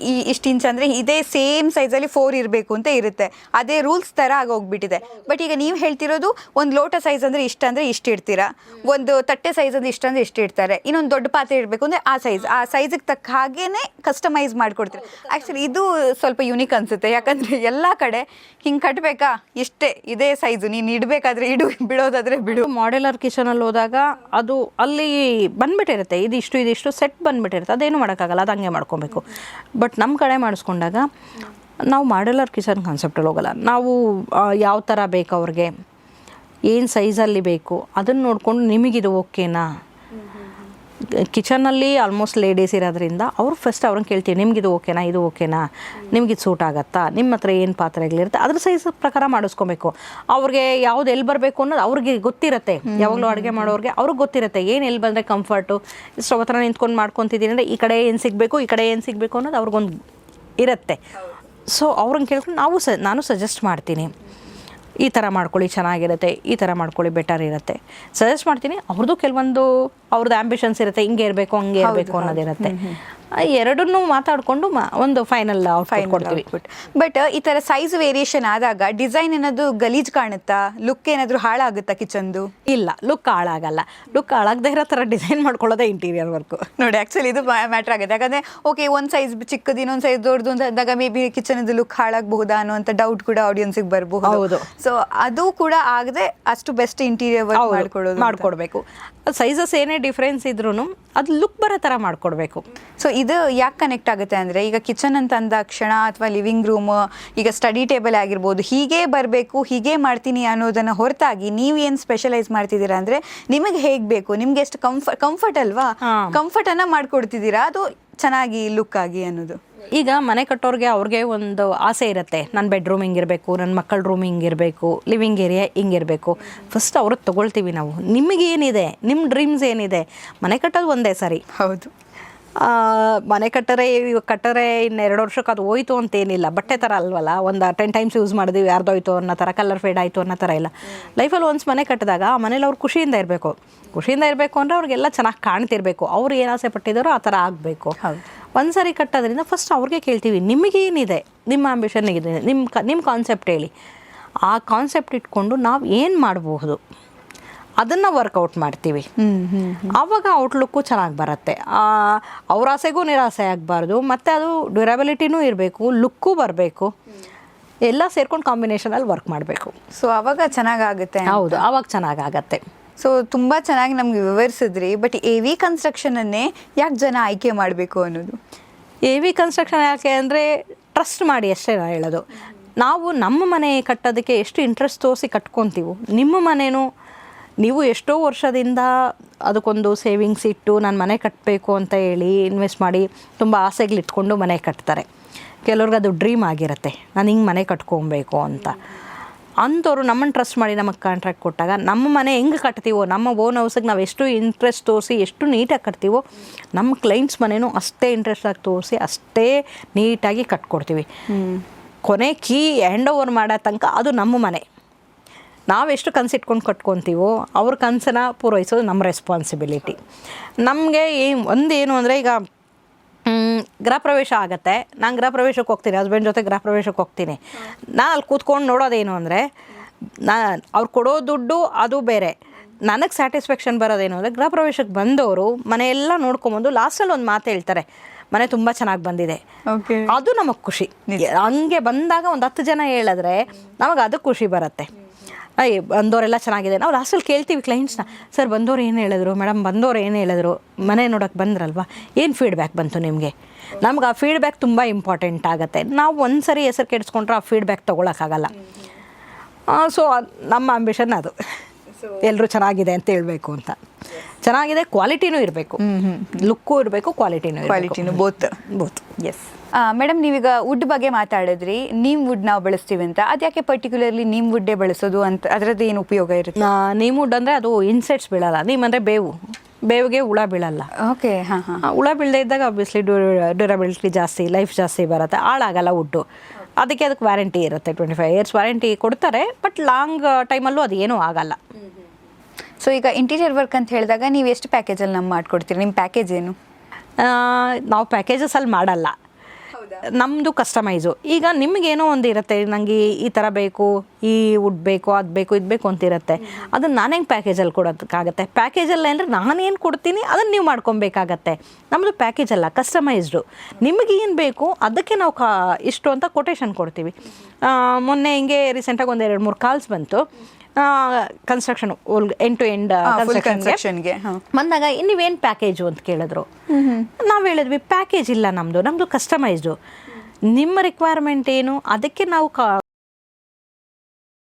ಈ ಇಷ್ಟು ಇಂಚ್ ಅಂದರೆ ಇದೇ ಸೇಮ್ ಸೈಜಲ್ಲಿ 4 ಇರಬೇಕು ಅಂತ ಇರುತ್ತೆ, ಅದೇ ರೂಲ್ಸ್ ಥರ ಆಗೋಗ್ಬಿಟ್ಟಿದೆ. ಬಟ್ ಈಗ ನೀವು ಹೇಳ್ತಿರೋದು ಒಂದು ಲೋಟ ಸೈಜ್ ಅಂದರೆ ಇಷ್ಟು ಇಡ್ತೀರಾ, ಒಂದು ತಟ್ಟೆ ಸೈಜ್ ಅಂದರೆ ಇಷ್ಟು ಇಡ್ತಾರೆ, ಇನ್ನೊಂದು ದೊಡ್ಡ ಪಾತ್ರೆ ಇರಬೇಕು ಅಂದರೆ ಆ ಸೈಜಿಗೆ ತಕ್ಕ ಹಾಗೇ ಕಸ್ಟಮೈಸ್ ಮಾಡಿಕೊಡ್ತೀವಿ. ಆ್ಯಕ್ಚುಲಿ ಇದು ಸ್ವಲ್ಪ ಯುನಿಕ್ ಅನಿಸುತ್ತೆ, ಯಾಕಂದರೆ ಎಲ್ಲ ಕಡೆ ಹಿಂಗೆ ಕಟ್ಟಬೇಕಾ ಇಷ್ಟೇ ಇದೇ ಸೈಜು, ನೀನು ಇಡಬೇಕಾದ್ರೆ ಇಡು, ಬಿಡೋದಾದರೆ ಬಿಡು. ಮಾಡ್ಯುಲರ್ ಕಿಚನಲ್ಲಿ ಹೋದಾಗ ಅದು ಅಲ್ಲಿ ಬಂದುಬಿಟ್ಟಿರುತ್ತೆ, ಇದಿಷ್ಟು ಸೆಟ್ ಬಂದುಬಿಟ್ಟಿರುತ್ತೆ, ಅದೇನು ಮಾಡೋಕ್ಕಾಗಲ್ಲ, ಅದು ಹಂಗೆ ಮಾಡ್ಕೊಬೇಕು. ಬಟ್ ನಮ್ಮ ಕಡೆ ಮಾಡಿಸ್ಕೊಂಡಾಗ ನಾವು ಮಾಡ್ಯುಲರ್ ಕಿಚನ್ ಕಾನ್ಸೆಪ್ಟಲ್ಲಿ ಹೋಗಲ್ಲ. ನಾವು ಯಾವ ಥರ ಬೇಕು ಅವ್ರಿಗೆ, ಏನು ಸೈಜಲ್ಲಿ ಬೇಕು ಅದನ್ನು ನೋಡಿಕೊಂಡು ನಿಮಗಿದು ಓಕೆನಾ. ಕಿಚನಲ್ಲಿ ಆಲ್ಮೋಸ್ಟ್ ಲೇಡೀಸ್ ಇರೋದ್ರಿಂದ ಅವ್ರನ್ನ ಕೇಳ್ತೀವಿ, ನಿಮಗಿದು ಓಕೆನಾ, ಇದು ಓಕೆನಾ, ನಿಮಗಿದು ಸೂಟ್ ಆಗುತ್ತಾ, ನಿಮ್ಮ ಹತ್ರ ಏನು ಪಾತ್ರೆಗಳಿರುತ್ತೆ ಅದ್ರ ಸೈಜ್ ಪ್ರಕಾರ ಮಾಡಿಸ್ಕೊಬೇಕು. ಅವ್ರಿಗೆ ಯಾವ್ದು ಎಲ್ಲಿ ಬರಬೇಕು ಅನ್ನೋದು ಅವ್ರಿಗೆ ಗೊತ್ತಿರುತ್ತೆ. ಯಾವಾಗಲೂ ಅಡುಗೆ ಮಾಡೋರಿಗೆ ಅವ್ರಿಗೆ ಗೊತ್ತಿರುತ್ತೆ ಏನು ಎಲ್ಲಿ ಬಂದರೆ ಕಂಫರ್ಟು. ಸ್ಟವ್ ಹತ್ರ ನಿಂತ್ಕೊಂಡು ಮಾಡ್ಕೊತಿದ್ದೀನಿ ಅಂದರೆ ಈ ಕಡೆ ಏನು ಸಿಗಬೇಕು ಅನ್ನೋದು ಅವ್ರಿಗೊಂದು ಇರುತ್ತೆ. ಸೊ ಅವ್ರನ್ನ ಕೇಳ್ಕೊಂಡು ನಾನು ಸಜೆಸ್ಟ್ ಮಾಡ್ತೀನಿ, ಈ ಥರ ಮಾಡ್ಕೊಳ್ಳಿ ಚೆನ್ನಾಗಿರುತ್ತೆ, ಈ ಥರ ಮಾಡ್ಕೊಳ್ಳಿ ಬೆಟರ್ ಇರುತ್ತೆ ಸಜೆಸ್ಟ್ ಮಾಡ್ತೀನಿ. ಅವ್ರದ್ದು ಕೆಲವೊಂದು ಅವ್ರದ್ದು ಆ್ಯಂಬಿಷನ್ಸ್ ಇರುತ್ತೆ, ಹಿಂಗೆ ಇರಬೇಕು ಹಂಗೆ ಇರಬೇಕು ಅನ್ನೋದಿರುತ್ತೆ. ಎರಡನ್ನೂ ಮಾತಾಡಿಕೊಂಡು ಒಂದು ಫೈನಲ್ ಔಟ್ಪುಟ್ ಕೊಡ್ತೀವಿ. ಬಟ್ ಈ ಥರ ಸೈಜ್ ವೇರಿಯೇಷನ್ ಆದಾಗ ಡಿಸೈನ್ ಏನಾದರೂ ಗಲೀಜ್ ಕಾಣುತ್ತಾ, ಲುಕ್ ಏನಾದರೂ ಹಾಳಾಗುತ್ತಾ ಕಿಚನ್ದು? ಇಲ್ಲ, ಲುಕ್ ಹಾಳಾಗಲ್ಲ. ಲುಕ್ ಹಾಳಾಗದೇ ಇರೋ ಥರ ಡಿಸೈನ್ ಮಾಡ್ಕೊಳ್ಳೋದೇ ಇಂಟೀರಿಯರ್ ವರ್ಕು ನೋಡಿ. ಆ್ಯಕ್ಚುಲಿ ಇದು ಮ್ಯಾಟ್ರ್ ಆಗುತ್ತೆ, ಯಾಕಂದರೆ ಓಕೆ ಒಂದು ಸೈಜ್ ಚಿಕ್ಕದು ಇನ್ನೊಂದು ಸೈಜ್ ದೊಡ್ಡದು ಅಂತ ಅಂದಾಗ ಮೇ ಬಿ ಕಿಚನ್ದು ಲುಕ್ ಹಾಳಾಗಬಹುದಾ ಅನ್ನೋಂಥ ಡೌಟ್ ಕೂಡ ಆಡಿಯನ್ಸಿಗೆ ಬರಬಹುದು. ಹೌದು. ಸೊ ಅದು ಕೂಡ ಆಗದೆ ಅಷ್ಟು ಬೆಸ್ಟ್ ಇಂಟೀರಿಯರ್ ವರ್ಕ್ ಮಾಡ್ಕೊಡ್ಬೇಕು. ಸೈಜಸ್ ಏನೇ ಡಿಫ್ರೆನ್ಸ್ ಇದ್ರೂ ಅದು ಲುಕ್ ಬರೋ ಥರ ಮಾಡ್ಕೊಡ್ಬೇಕು. ಸೊ ಇದು ಯಾಕೆ ಕನೆಕ್ಟ್ ಆಗುತ್ತೆ ಅಂದರೆ, ಈಗ ಕಿಚನ್ ಅಂತ ಅಂದಾಕ್ಷಣ ಅಥವಾ ಲಿವಿಂಗ್ ರೂಮ್, ಈಗ ಸ್ಟಡಿ ಟೇಬಲ್ ಆಗಿರ್ಬೋದು, ಹೀಗೆ ಬರಬೇಕು ಹೀಗೆ ಮಾಡ್ತೀನಿ ಅನ್ನೋದನ್ನು ಹೊರತಾಗಿ ನೀವು ಏನು ಸ್ಪೆಷಲೈಸ್ ಮಾಡ್ತಿದ್ದೀರಾ ಅಂದರೆ ನಿಮಗೆ ಹೇಗೆ ಬೇಕು, ನಿಮ್ಗೆ ಎಷ್ಟು ಕಂಫರ್ಟ್ ಅಲ್ವಾ, ಕಂಫರ್ಟನ್ನು ಮಾಡಿಕೊಡ್ತಿದ್ದೀರಾ, ಅದು ಚೆನ್ನಾಗಿ ಲುಕ್ ಆಗಿ ಅನ್ನೋದು. ಈಗ ಮನೆ ಕಟ್ಟೋರಿಗೆ ಅವ್ರಿಗೆ ಒಂದು ಆಸೆ ಇರುತ್ತೆ, ನನ್ನ ಬೆಡ್ರೂಮ್ ಹಿಂಗಿರಬೇಕು, ನನ್ನ ಮಕ್ಕಳ ರೂಮ್ ಹಿಂಗಿರಬೇಕು, ಲಿವಿಂಗ್ ಏರಿಯಾ ಹಿಂಗಿರಬೇಕು. ಫಸ್ಟ್ ಅವ್ರಿಗೆ ತೊಗೊಳ್ತೀವಿ ನಾವು, ನಿಮಗೇನಿದೆ, ನಿಮ್ಮ ಡ್ರೀಮ್ಸ್ ಏನಿದೆ. ಮನೆ ಕಟ್ಟೋದು ಒಂದೇ ಸರಿ. ಹೌದು. ಮನೆ ಕಟ್ಟರೆ ಇನ್ನು 2 ವರ್ಷಕ್ಕೆ ಅದು ಹೋಯ್ತು ಅಂತೇನಿಲ್ಲ. ಬಟ್ಟೆ ಥರ ಅಲ್ವಲ್ಲ, ಒಂದು 10 ಟೈಮ್ಸ್ ಯೂಸ್ ಮಾಡಿದ್ವಿ ಯಾರ್ದೋಯ್ತು ಅನ್ನೋ ಥರ, ಕಲರ್ ಫೇಡ್ ಆಯಿತು ಅನ್ನೋ ಥರ ಇಲ್ಲ. ಲೈಫಲ್ಲಿ ಒನ್ಸ್ ಮನೆ ಕಟ್ಟಿದಾಗ ಆ ಮನೇಲಿ ಅವ್ರು ಖುಷಿಯಿಂದ ಇರಬೇಕು ಅಂದರೆ ಅವ್ರಿಗೆಲ್ಲ ಚೆನ್ನಾಗಿ ಕಾಣ್ತಿರ್ಬೇಕು, ಅವ್ರು ಏನು ಆಸೆ ಪಟ್ಟಿದ್ದಾರೋ ಆ ಥರ ಆಗಬೇಕು. ಒಂದು ಸಾರಿ ಕಟ್ಟೋದ್ರಿಂದ ಫಸ್ಟ್ ಅವ್ರಿಗೆ ಕೇಳ್ತೀವಿ, ನಿಮಗೇನಿದೆ, ನಿಮ್ಮ ಆಂಬಿಷನ್ ಇದೆ, ನಿಮ್ಮ ಕಾನ್ಸೆಪ್ಟ್ ಹೇಳಿ. ಆ ಕಾನ್ಸೆಪ್ಟ್ ಇಟ್ಕೊಂಡು ನಾವು ಏನು ಮಾಡಬಹುದು ಅದನ್ನು ವರ್ಕೌಟ್ ಮಾಡ್ತೀವಿ. ಆವಾಗ ಔಟ್ಲುಕ್ಕು ಚೆನ್ನಾಗಿ ಬರುತ್ತೆ. ಅವ್ರ ಆಸೆಗೂ ನಿರಾಸೆ ಆಗಬಾರ್ದು, ಮತ್ತು ಅದು ಡ್ಯೂರಬಿಲಿಟಿನೂ ಇರಬೇಕು, ಲುಕ್ಕು ಬರಬೇಕು, ಎಲ್ಲ ಸೇರ್ಕೊಂಡು ಕಾಂಬಿನೇಷನಲ್ಲಿ ವರ್ಕ್ ಮಾಡಬೇಕು. ಸೊ ಆವಾಗ ಚೆನ್ನಾಗಾಗುತ್ತೆ. ಹೌದು, ಆವಾಗ ಚೆನ್ನಾಗಾಗತ್ತೆ. ಸೊ ತುಂಬ ಚೆನ್ನಾಗಿ ನಮ್ಗೆ ವಿವರಿಸಿದ್ರಿ. ಬಟ್ AV ಕನ್ಸ್ಟ್ರಕ್ಷನನ್ನೇ ಯಾಕೆ ಜನ ಆಯ್ಕೆ ಮಾಡಬೇಕು ಅನ್ನೋದು? AV ಕನ್ಸ್ಟ್ರಕ್ಷನ್ ಯಾಕೆ ಅಂದರೆ ಟ್ರಸ್ಟ್ ಮಾಡಿ ಅಷ್ಟೇ ನಾನು ಹೇಳೋದು. ನಾವು ನಮ್ಮ ಮನೆ ಕಟ್ಟೋದಕ್ಕೆ ಎಷ್ಟು ಇಂಟ್ರೆಸ್ಟ್ ತೋರಿಸಿ ಕಟ್ಕೊತೀವೋ, ನಿಮ್ಮ ಮನೇನೂ ನೀವು ಎಷ್ಟೋ ವರ್ಷದಿಂದ ಅದಕ್ಕೊಂದು ಸೇವಿಂಗ್ಸ್ ಇಟ್ಟು ನಾನು ಮನೆ ಕಟ್ಟಬೇಕು ಅಂತ ಹೇಳಿ ಇನ್ವೆಸ್ಟ್ ಮಾಡಿ ತುಂಬ ಆಸೆಗಳಿಟ್ಕೊಂಡು ಮನೆ ಕಟ್ತಾರೆ. ಕೆಲವ್ರಿಗೆ ಅದು ಡ್ರೀಮ್ ಆಗಿರುತ್ತೆ, ನಾನು ಹಿಂಗೆ ಮನೆ ಕಟ್ಕೊಬೇಕು ಅಂತ. ಅಂಥವ್ರು ನಮ್ಮನ್ನು ಟ್ರಸ್ಟ್ ಮಾಡಿ ನಮಗೆ ಕಾಂಟ್ರಾಕ್ಟ್ ಕೊಟ್ಟಾಗ ನಮ್ಮ ಮನೆ ಹೆಂಗೆ ಕಟ್ತೀವೋ, ನಮ್ಮ ಓನ್ ಹೌಸಿಗೆ ನಾವು ಎಷ್ಟು ಇಂಟ್ರೆಸ್ಟ್ ತೋರಿಸಿ ಎಷ್ಟು ನೀಟಾಗಿ ಕಟ್ತೀವೋ, ನಮ್ಮ ಕ್ಲೈಂಟ್ಸ್ ಮನೆಯೂ ಅಷ್ಟೇ ಇಂಟ್ರೆಸ್ಟಾಗಿ ತೋರಿಸಿ ಅಷ್ಟೇ ನೀಟಾಗಿ ಕಟ್ಕೊಡ್ತೀವಿ. ಕೊನೆ ಕೀ ಹ್ಯಾಂಡ್ ಓವರ್ ಮಾಡೋ ತನಕ ಅದು ನಮ್ಮ ಮನೆ. ನಾವೆಷ್ಟು ಕನಸಿಟ್ಕೊಂಡು ಕಟ್ಕೊತೀವೋ ಅವ್ರ ಕನಸನ್ನ ಪೂರೈಸೋದು ನಮ್ಮ ರೆಸ್ಪಾನ್ಸಿಬಿಲಿಟಿ. ನಮಗೆ ಒಂದೇನು ಅಂದರೆ ಈಗ ಗೃಹ ಪ್ರವೇಶ ಆಗುತ್ತೆ, ನಾನು ಗೃಹ ಪ್ರವೇಶಕ್ಕೆ ಹೋಗ್ತೀನಿ, ಹಸ್ಬೆಂಡ್ ಜೊತೆ ಗೃಹ ಪ್ರವೇಶಕ್ಕೆ ಹೋಗ್ತೀನಿ. ನಾನು ಅಲ್ಲಿ ಕೂತ್ಕೊಂಡು ನೋಡೋದೇನು ಅಂದರೆ ಅವ್ರು ಕೊಡೋ ದುಡ್ಡು ಅದು ಬೇರೆ, ನನಗೆ ಸ್ಯಾಟಿಸ್ಫ್ಯಾಕ್ಷನ್ ಬರೋದೇನು ಅಂದರೆ ಗೃಹ ಪ್ರವೇಶಕ್ಕೆ ಬಂದವರು ಮನೆಯೆಲ್ಲ ನೋಡ್ಕೊಂಬಂದು ಲಾಸ್ಟಲ್ಲಿ ಒಂದು ಮಾತು ಹೇಳ್ತಾರೆ, ಮನೆ ತುಂಬ ಚೆನ್ನಾಗಿ ಬಂದಿದೆ. ಅದು ನಮಗೆ ಖುಷಿ. ಹಂಗೆ ಬಂದಾಗ ಒಂದು 10 ಜನ ಹೇಳಿದ್ರೆ ನಮಗೆ ಅದು ಖುಷಿ ಬರುತ್ತೆ. ಬಂದವರೆಲ್ಲ ಚೆನ್ನಾಗಿದೆ. ನಾವು ಲಾಸ್ಟಲ್ಲಿ ಕೇಳ್ತೀವಿ ಕ್ಲೈಂಟ್ಸ್ನ, ಸರ್ ಬಂದವ್ರು ಏನು ಹೇಳಿದ್ರು, ಮೇಡಮ್ ಬಂದವ್ರು ಏನು ಹೇಳಿದ್ರು, ಮನೆ ನೋಡೋಕ್ಕೆ ಬಂದ್ರಲ್ವ, ಏನು ಫೀಡ್ಬ್ಯಾಕ್ ಬಂತು ನಿಮಗೆ? ನಮ್ಗೆ ಆ ಫೀಡ್ಬ್ಯಾಕ್ ತುಂಬ ಇಂಪಾರ್ಟೆಂಟ್ ಆಗುತ್ತೆ. ನಾವು ಒಂದು ಸರಿ ಹೆಸರು ಕೆಡಿಸ್ಕೊಂಡ್ರೆ ಆ ಫೀಡ್ಬ್ಯಾಕ್ ತೊಗೊಳಕ್ಕಾಗಲ್ಲ. ಸೊ ನಮ್ಮ ಆಂಬಿಷನ್ ಅದು, ಎಲ್ಲರೂ ಚೆನ್ನಾಗಿದೆ ಅಂತ ಹೇಳ್ಬೇಕು ಅಂತ. ಚೆನ್ನಾಗಿದೆ, ಕ್ವಾಲಿಟಿನೂ ಇರಬೇಕು, ಲುಕ್ಕು ಇರಬೇಕು, ಕ್ವಾಲಿಟಿನೂ ಬೋತ್. ಎಸ್ ಮೇಡಮ್, ನೀವೀಗ ವುಡ್ ಬಗ್ಗೆ ಮಾತಾಡಿದ್ರಿ, ನೀಮ್ ವುಡ್ ನಾವು ಬಳಸ್ತೀವಿ ಅಂತ. ಅದ್ಯಾಕೆ ಪರ್ಟಿಕ್ಯುಲರ್ಲಿ ನೀಮ್ ವುಡ್ಡೇ ಬಳಸೋದು ಅಂತ? ಅದರದ್ದು ಏನು ಉಪಯೋಗ ಇರುತ್ತೆ? ನೀಮ್ ವುಡ್ ಅಂದರೆ ಅದು ಇನ್ಸೆಕ್ಟ್ಸ್ ಬೀಳಲ್ಲ. ನೀಮ್ ಅಂದರೆ ಬೇವಿಗೆ ಹುಳ ಬೀಳಲ್ಲ. ಓಕೆ. ಹಾಂ ಹಾಂ. ಹುಳ ಬೀಳದೇ ಇದ್ದಾಗ ಆಬ್ವಿಯಸ್ಲಿ ಡ್ಯೂರಬಿಲಿಟಿ ಜಾಸ್ತಿ, ಲೈಫ್ ಜಾಸ್ತಿ ಬರುತ್ತೆ, ಹಾಳಾಗಲ್ಲ ವುಡ್ಡು. ಅದಕ್ಕೆ ವ್ಯಾರಂಟಿ ಇರುತ್ತೆ, 25 years ವ್ಯಾರಂಟಿ ಕೊಡ್ತಾರೆ. ಬಟ್ ಲಾಂಗ್ ಟೈಮಲ್ಲೂ ಅದು ಏನೂ ಆಗಲ್ಲ. ಸೊ ಈಗ ಇಂಟೀರಿಯರ್ ವರ್ಕ್ ಅಂತ ಹೇಳಿದಾಗ ನೀವು ಎಷ್ಟು ಪ್ಯಾಕೇಜಲ್ಲಿ ನಮ್ಮ ಮಾಡ್ಕೊಡ್ತೀರಿ? ನಿಮ್ಮ ಪ್ಯಾಕೇಜ್ ಏನು? ನಾವು ಪ್ಯಾಕೇಜಸಲ್ಲಿ ಮಾಡಲ್ಲ, ನಮ್ಮದು ಕಸ್ಟಮೈಸು. ಈಗ ನಿಮಗೇನೋ ಒಂದು ಇರುತ್ತೆ, ನನಗೆ ಈ ಥರ ಬೇಕು, ಈ ವುಡ್ ಬೇಕು, ಅದು ಬೇಕು, ಇದು ಬೇಕು ಅಂತಿರುತ್ತೆ. ಅದನ್ನು ನಾನು ಹೆಂಗೆ ಪ್ಯಾಕೇಜಲ್ಲಿ ಕೊಡೋದಕ್ಕಾಗತ್ತೆ? ಪ್ಯಾಕೇಜಲ್ಲ ಅಂದರೆ ನಾನೇನು ಕೊಡ್ತೀನಿ ಅದನ್ನು ನೀವು ಮಾಡ್ಕೊಬೇಕಾಗತ್ತೆ. ನಮ್ಮದು ಪ್ಯಾಕೇಜಲ್ಲ, ಕಸ್ಟಮೈಸ್ಡು. ನಿಮಗೇನು ಬೇಕು ಅದಕ್ಕೆ ನಾವು ಇಷ್ಟು ಅಂತ ಕೊಟೇಶನ್ ಕೊಡ್ತೀವಿ. ಮೊನ್ನೆ ಹಿಂಗೆ ರೀಸೆಂಟಾಗಿ ಒಂದು 2-3 ಕಾಲ್ಸ್ ಬಂತು ಕನ್ಸ್ಟ್ರಕ್ಷನ್, ಎಂಡ್ ಟು ಎಂಡ್ ಕನ್ಸ್ಟ್ರಕ್ಷನ್ಗೆ ಬಂದಾಗ ನೀವೇನು ಪ್ಯಾಕೇಜು ಅಂತ ಕೇಳಿದ್ರು. ನಾವು ಹೇಳಿದ್ವಿ ಪ್ಯಾಕೇಜ್ ಇಲ್ಲ, ನಮ್ಮದು ಕಸ್ಟಮೈಸ್ಡು. ನಿಮ್ಮ ರಿಕ್ವೈರ್ಮೆಂಟ್ ಏನು ಅದಕ್ಕೆ ನಾವು